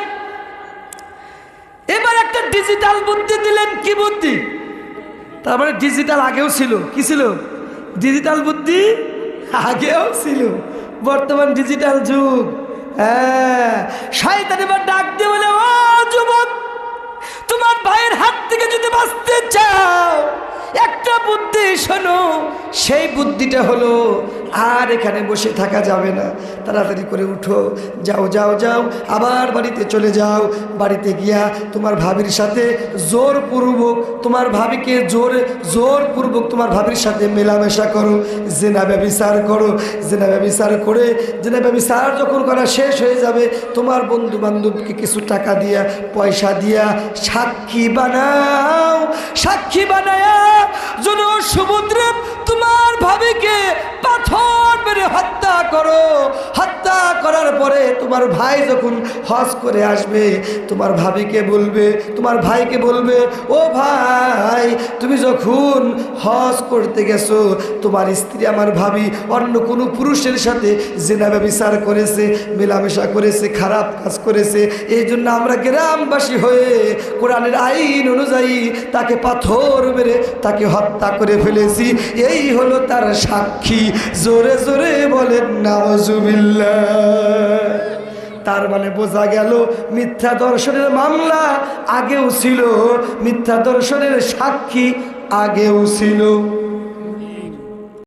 এবার একটা ডিজিটাল বুদ্ধি দিলেন। কি বুদ্ধি? তার মানে ডিজিটাল আগেও ছিল। কি ছিল? ডিজিটাল বুদ্ধি আগেও ছিল, বর্তমান ডিজিটাল যুগ। হ্যাঁ, শয়তান এবার ডাক দিয়ে বলে ও যুবক, তোমার ভাইয়ের হাত থেকে যদি বাঁচতে চাও একটা বুদ্ধি শোনো। সেই বুদ্ধিটা হলো আর এখানে বসে থাকা যাবে না, তাড়াতাড়ি করে উঠো, যাও যাও যাও, আবার বাড়িতে চলে যাও। বাড়িতে গিয়া তোমার ভাবির সাথে জোরপূর্বক, তোমার ভাবিকে জোরপূর্বক তোমার ভাবির সাথে মেলামেশা করো, জেনা ব্যভিচার করো। জেনা ব্যভিচার যখন করা শেষ হয়ে যাবে, তোমার বন্ধু বান্ধবকে কিছু টাকা দিয়া, পয়সা দিয়া সাক্ষী বানাও। সাক্ষী বানায়া যেন সমুদ্রে তোমার ভাবিকে পাথর মেরে হত্যা করো। হত্যা করার পরে তোমার ভাই যখন হজ করে আসবে, তোমার ভাবিকে বলবে, তোমার ভাইকে বলবে ও ভাই, তুমি যখন হজ করতে গেছো তোমার স্ত্রী আমার ভাবি অন্য কোনো পুরুষের সাথে জিনা ব্যভিচার করেছে, মেলামেশা করেছে, খারাপ কাজ করেছে, এই জন্য আমরা গ্রামবাসী হয়ে কোরআনের আইন অনুযায়ী তাকে পাথর মেরে তাকে হত্যা করে ফেলেছি। এই হলো তার সাক্ষী। জোরে জোরে বলেন নাউজুবিল্লাহ। তার মানে বোঝা গেল মিথ্যা দর্শনের মামলা আগেও ছিল, মিথ্যা দর্শনের সাক্ষী আগেও ছিল।